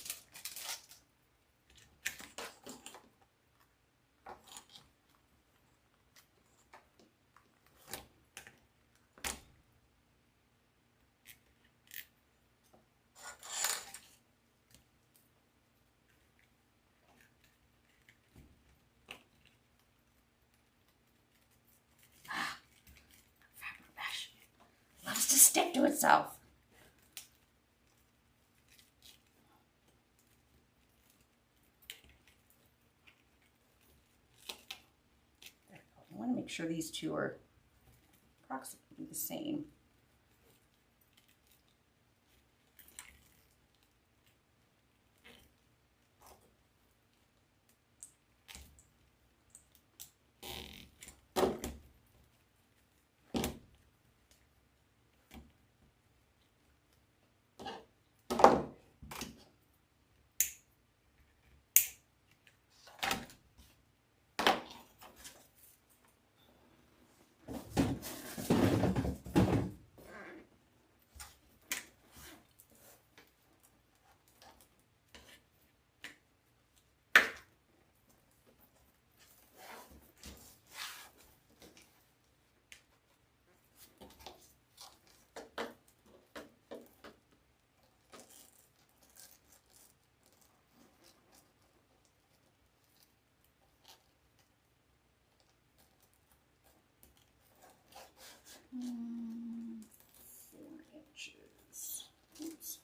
Loves to stick to itself. sure these two are approximately the same. Mm, 4 inches. Oops.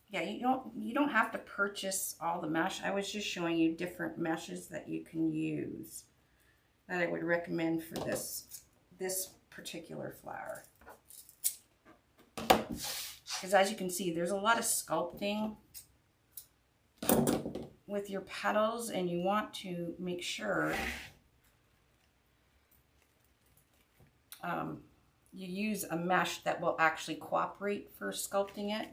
Yeah, you don't have to purchase all the mesh. I was just showing you different meshes that you can use that I would recommend for this particular flower. Because as you can see, there's a lot of sculpting with your petals, and you want to make sure you use a mesh that will actually cooperate for sculpting it.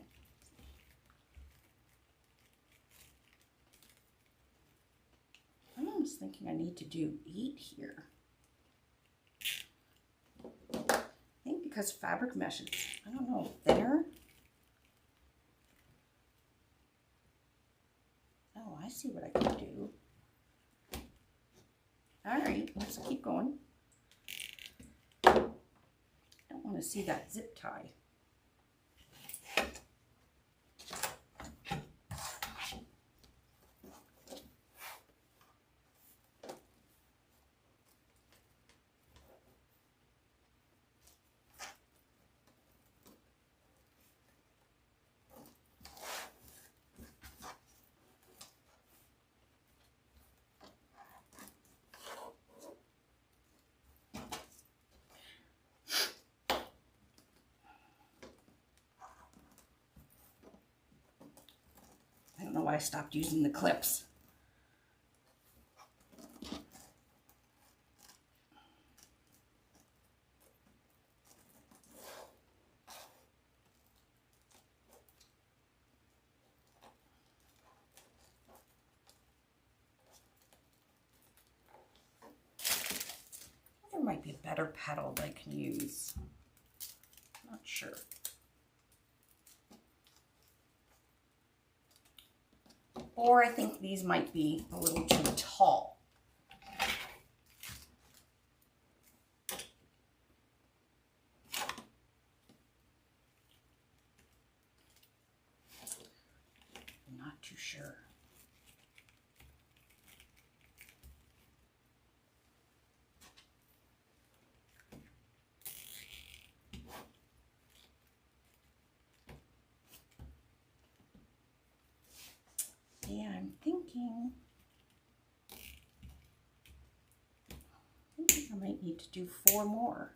I'm almost thinking I need to do 8 here. I think because fabric mesh is, I don't know, thinner. Oh, I see what I can do. All right, let's keep going. I don't want to see that zip tie. I don't know why I stopped using the clips. There might be a better petal that I can use. Not sure. Or I think these might be a little too tall. I'm not too sure. Yeah, I'm thinking I might need to do 4 more.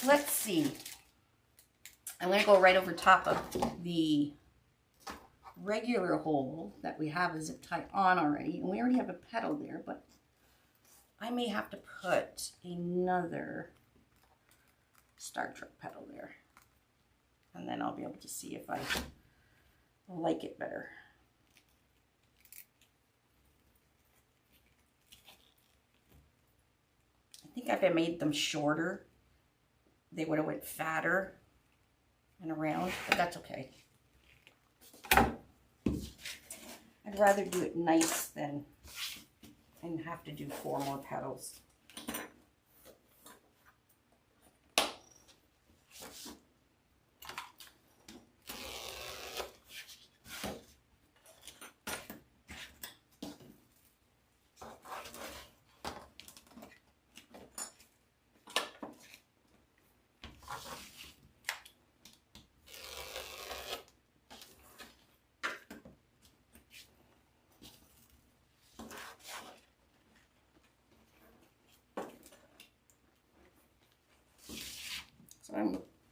Let's see. I'm going to go right over top of the regular hole that we have a zip tie on already, and we already have a petal there, but I may have to put another Star Trek petal there, and then I'll be able to see if I like it better. I think if I made them shorter, they would have went fatter and around, but that's okay. I'd rather do it nice than and have to do 4 more petals.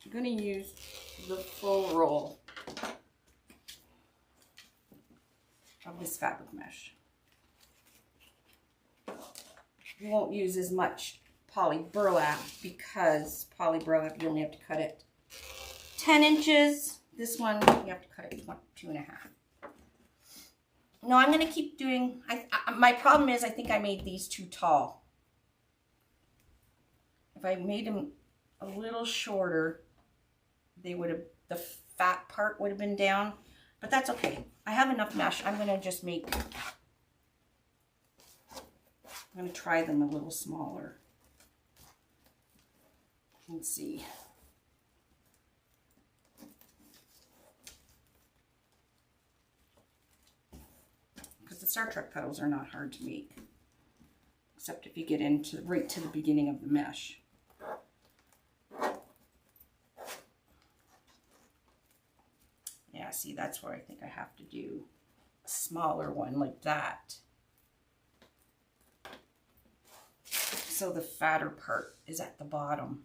I'm going to use the full roll of this fabric mesh. You won't use as much poly burlap because poly burlap, you only have to cut it 10 inches. This one, you have to cut it 2.5. No, I'm going to keep doing, my problem is I think I made these too tall. If I made them a little shorter, they would have, the fat part would have been down, but that's okay. I have enough mesh. I'm going to just make, I'm going to try them a little smaller and see. Because the Star Trek petals are not hard to make, except if you get into right to the beginning of the mesh. Yeah, see, that's where I think I have to do a smaller one like that. So the fatter part is at the bottom.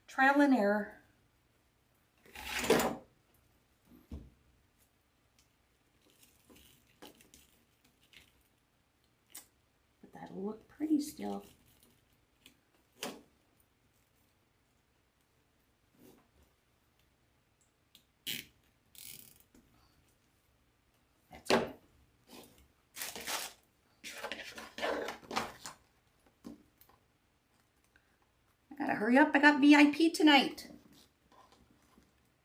Trial and error. But that'll look pretty still. Hurry up, I got VIP tonight.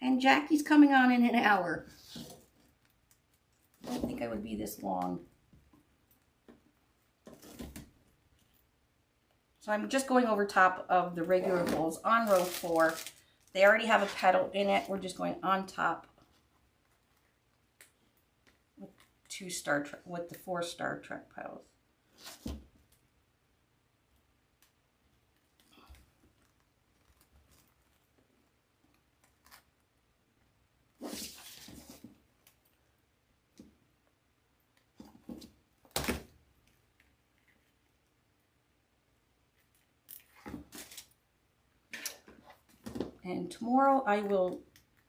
And Jackie's coming on in an hour. I don't think I would be this long. So I'm just going over top of the regular bowls on row 4. They already have a petal in it. We're just going on top with the 4 Star Trek petals. And tomorrow I will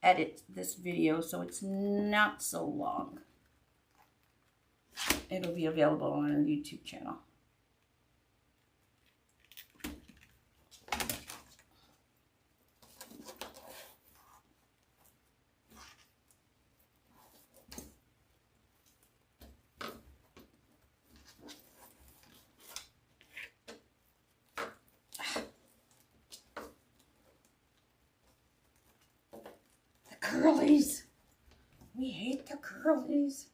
edit this video so it's not so long. It'll be available on our YouTube channel. Curlies. We hate the curlies.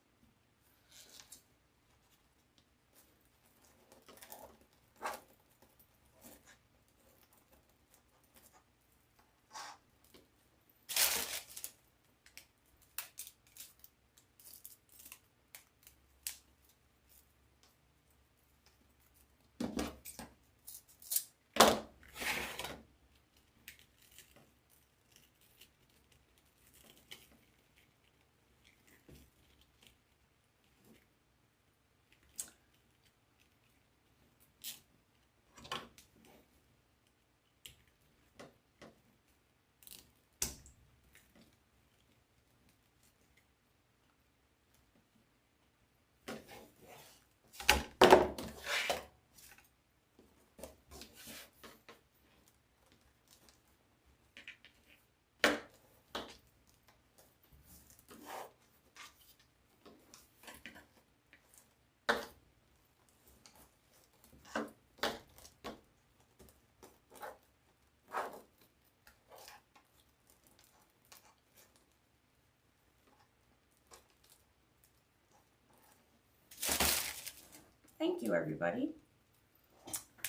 Thank you, everybody.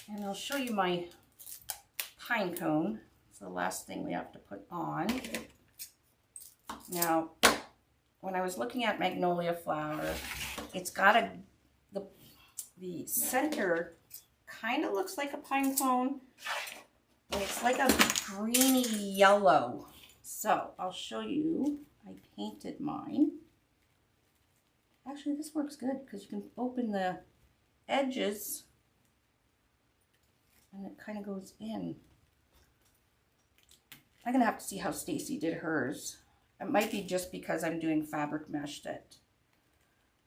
And I'll show you my pine cone. It's the last thing we have to put on. Now, when I was looking at Magnolia flower, it's got the center kind of looks like a pine cone, and it's like a greeny yellow. So I'll show you. I painted mine. Actually, this works good because you can open the edges and it kind of goes in. I'm gonna have to see how Stacy did hers. It might be just because I'm doing fabric mesh that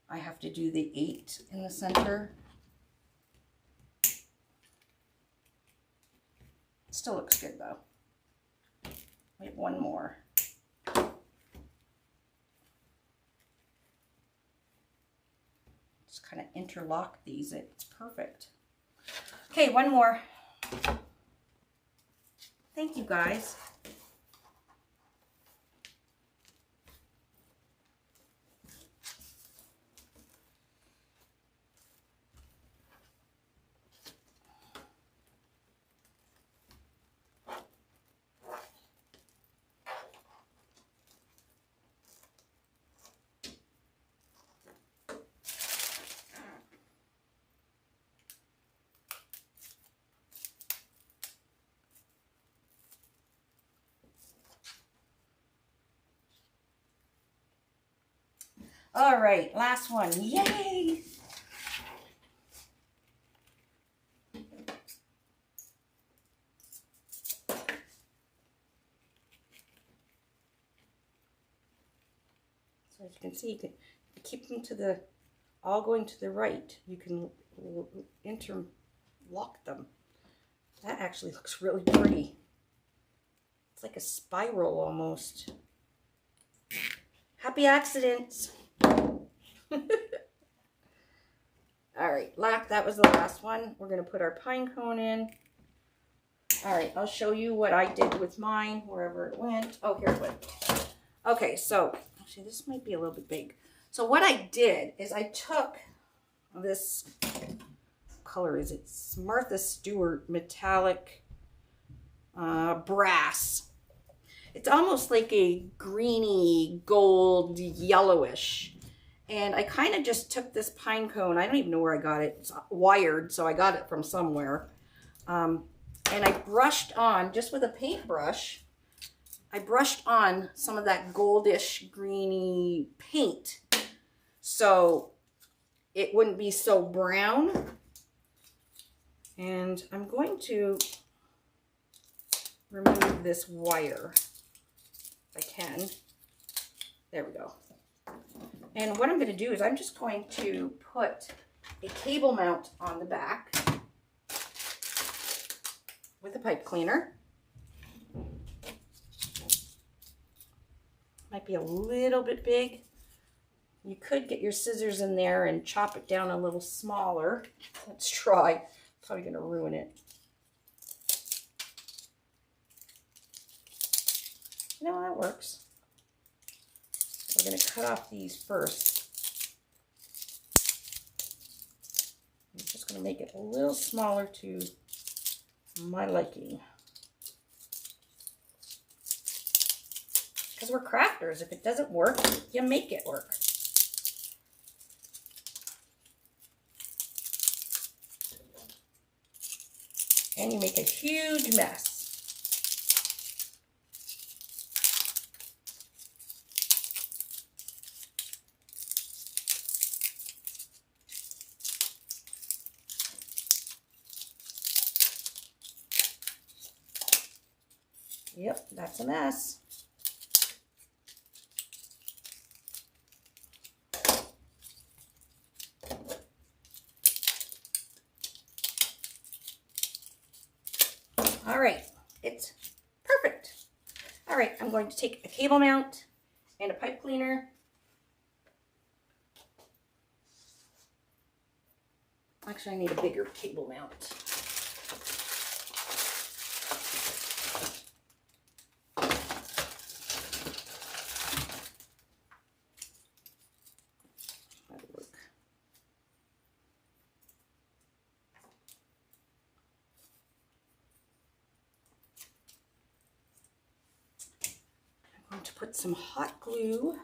I have to do the 8 in the center. Still looks good though. We have one more. Just kind of interlock these. It's perfect. Okay, one more. Thank you guys. All right, last one. Yay! So as you can see, you can keep them to the, all going to the right. You can interlock them. That actually looks really pretty. It's like a spiral almost. Happy accidents. All right, that was the last one. We're gonna put our pine cone in. All right, I'll show you what I did with mine, wherever it went. Oh, here it went. Okay, so actually this might be a little bit big. So what I did is I took this, color is it? Martha Stewart metallic brass. It's almost like a greeny gold yellowish. And I kind of just took this pine cone. I don't even know where I got it. It's wired, so I got it from somewhere. And I brushed on, just with a paintbrush, I brushed on some of that goldish greeny paint so it wouldn't be so brown. And I'm going to remove this wire if I can. There we go. And what I'm going to do is I'm just going to put a cable mount on the back with a pipe cleaner. Might be a little bit big. You could get your scissors in there and chop it down a little smaller. Let's try. Probably going to ruin it. No, that works. We're going to cut off these first. I'm just going to make it a little smaller to my liking. Because we're crafters. If it doesn't work, you make it work. And you make a huge mess. Yep, that's a mess. All right, it's perfect. All right, I'm going to take a cable mount and a pipe cleaner. Actually, I need a bigger cable mount. To put some hot glue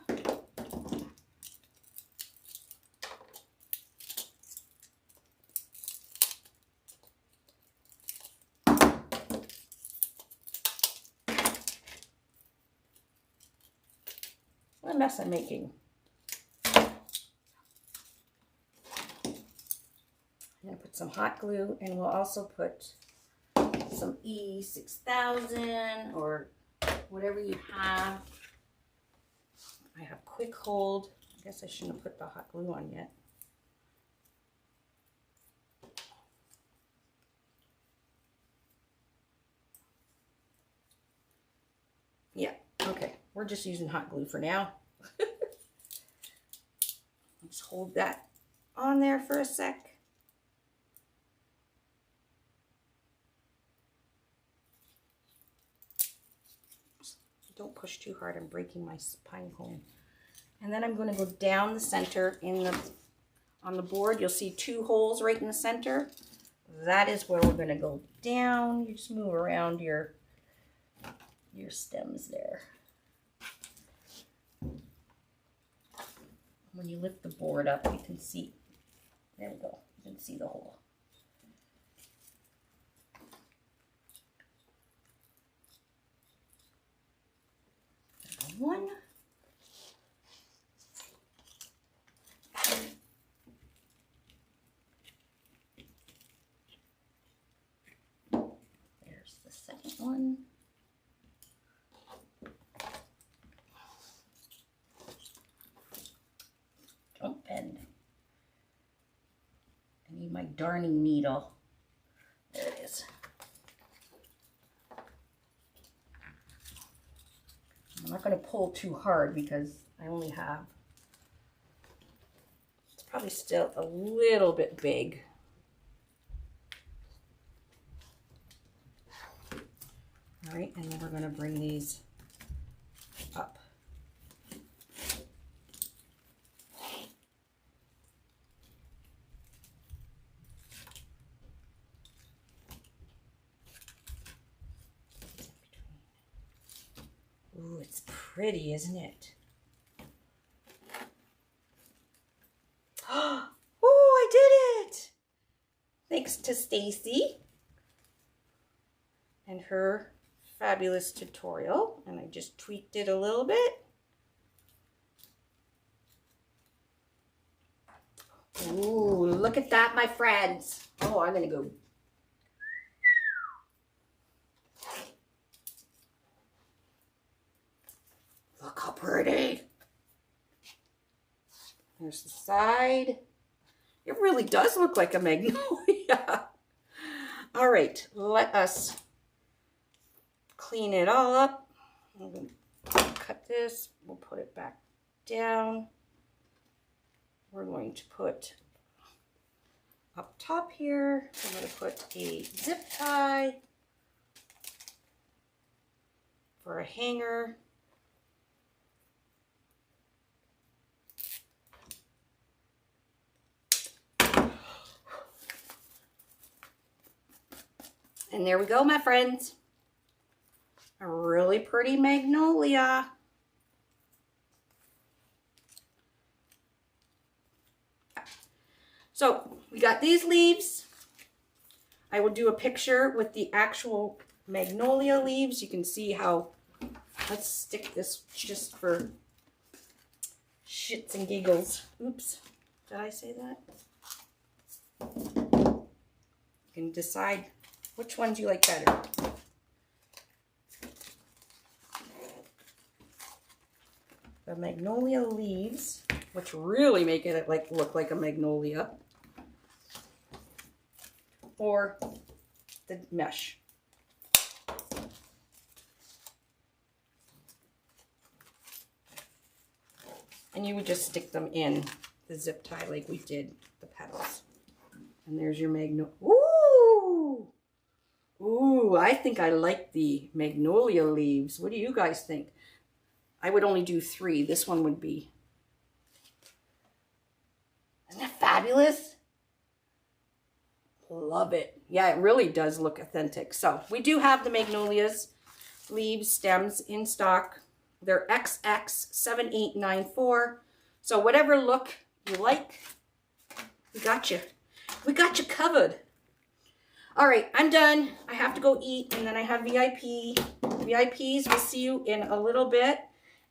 what a mess I'm making. I'm going to put some hot glue, and we'll also put some E6000 or whatever you have. I have quick hold. I guess I shouldn't have put the hot glue on yet. Yeah, okay. We're just using hot glue for now. Let's hold that on there for a sec. Don't push too hard. I'm breaking my pine cone. And then I'm going to go down the center on the board. You'll see 2 holes right in the center. That is where we're going to go down. You just move around your stems there. When you lift the board up, you can see. There we go. You can see the hole. One. There's the second one. Don't bend. I need my darning needle. There it is. I'm not going to pull too hard because I only have, it's probably still a little bit big. All right, and then we're going to bring these up. Ooh, it's pretty, isn't it? Oh, I did it! Thanks to Stacy and her fabulous tutorial. And I just tweaked it a little bit. Ooh, look at that, my friends. Oh, I'm gonna go. Look how pretty. There's the side. It really does look like a magnolia. All right, let us clean it all up. I'm going to cut this. We'll put it back down. We're going to put up top here, I'm going to put a zip tie for a hanger. And there we go, my friends. A really pretty magnolia. So we got these leaves. I will do a picture with the actual magnolia leaves. You can see how, let's stick this just for shits and giggles. Oops, did I say that? You can decide which ones you like better. The magnolia leaves, which really make it look like a magnolia, or the mesh. And you would just stick them in the zip tie like we did the petals. And there's your magnolia. Ooh! Ooh, I think I like the magnolia leaves. What do you guys think? I would only do 3. This one would be. Isn't that fabulous? Love it. Yeah, it really does look authentic. So we do have the magnolias leaves, stems in stock. They're XX7894. So whatever look you like, we got you. We got you covered. All right, I'm done. I have to go eat, and then I have VIP. VIPs, we'll see you in a little bit.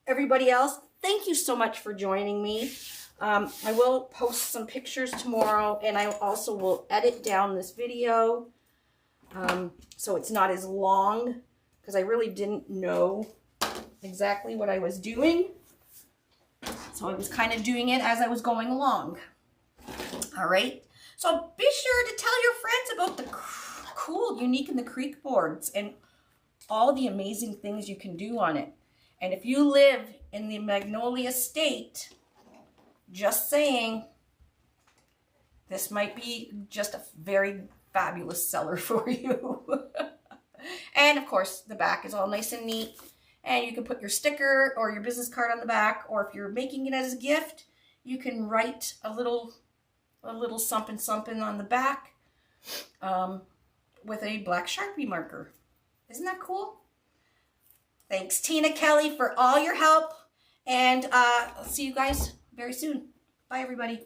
Everybody else, thank you so much for joining me. I will post some pictures tomorrow, and I also will edit down this video so it's not as long, because I really didn't know exactly what I was doing. So I was kind of doing it as I was going along. All right. So be sure to tell your friends about the cool Unique in the Creek boards and all the amazing things you can do on it. And if you live in the Magnolia state, just saying, this might be just a very fabulous seller for you. And of course, the back is all nice and neat. And you can put your sticker or your business card on the back, or if you're making it as a gift, you can write a little something something on the back with a black Sharpie marker. Isn't that cool? Thanks, Tina Kelly, for all your help. And I'll see you guys very soon. Bye, everybody.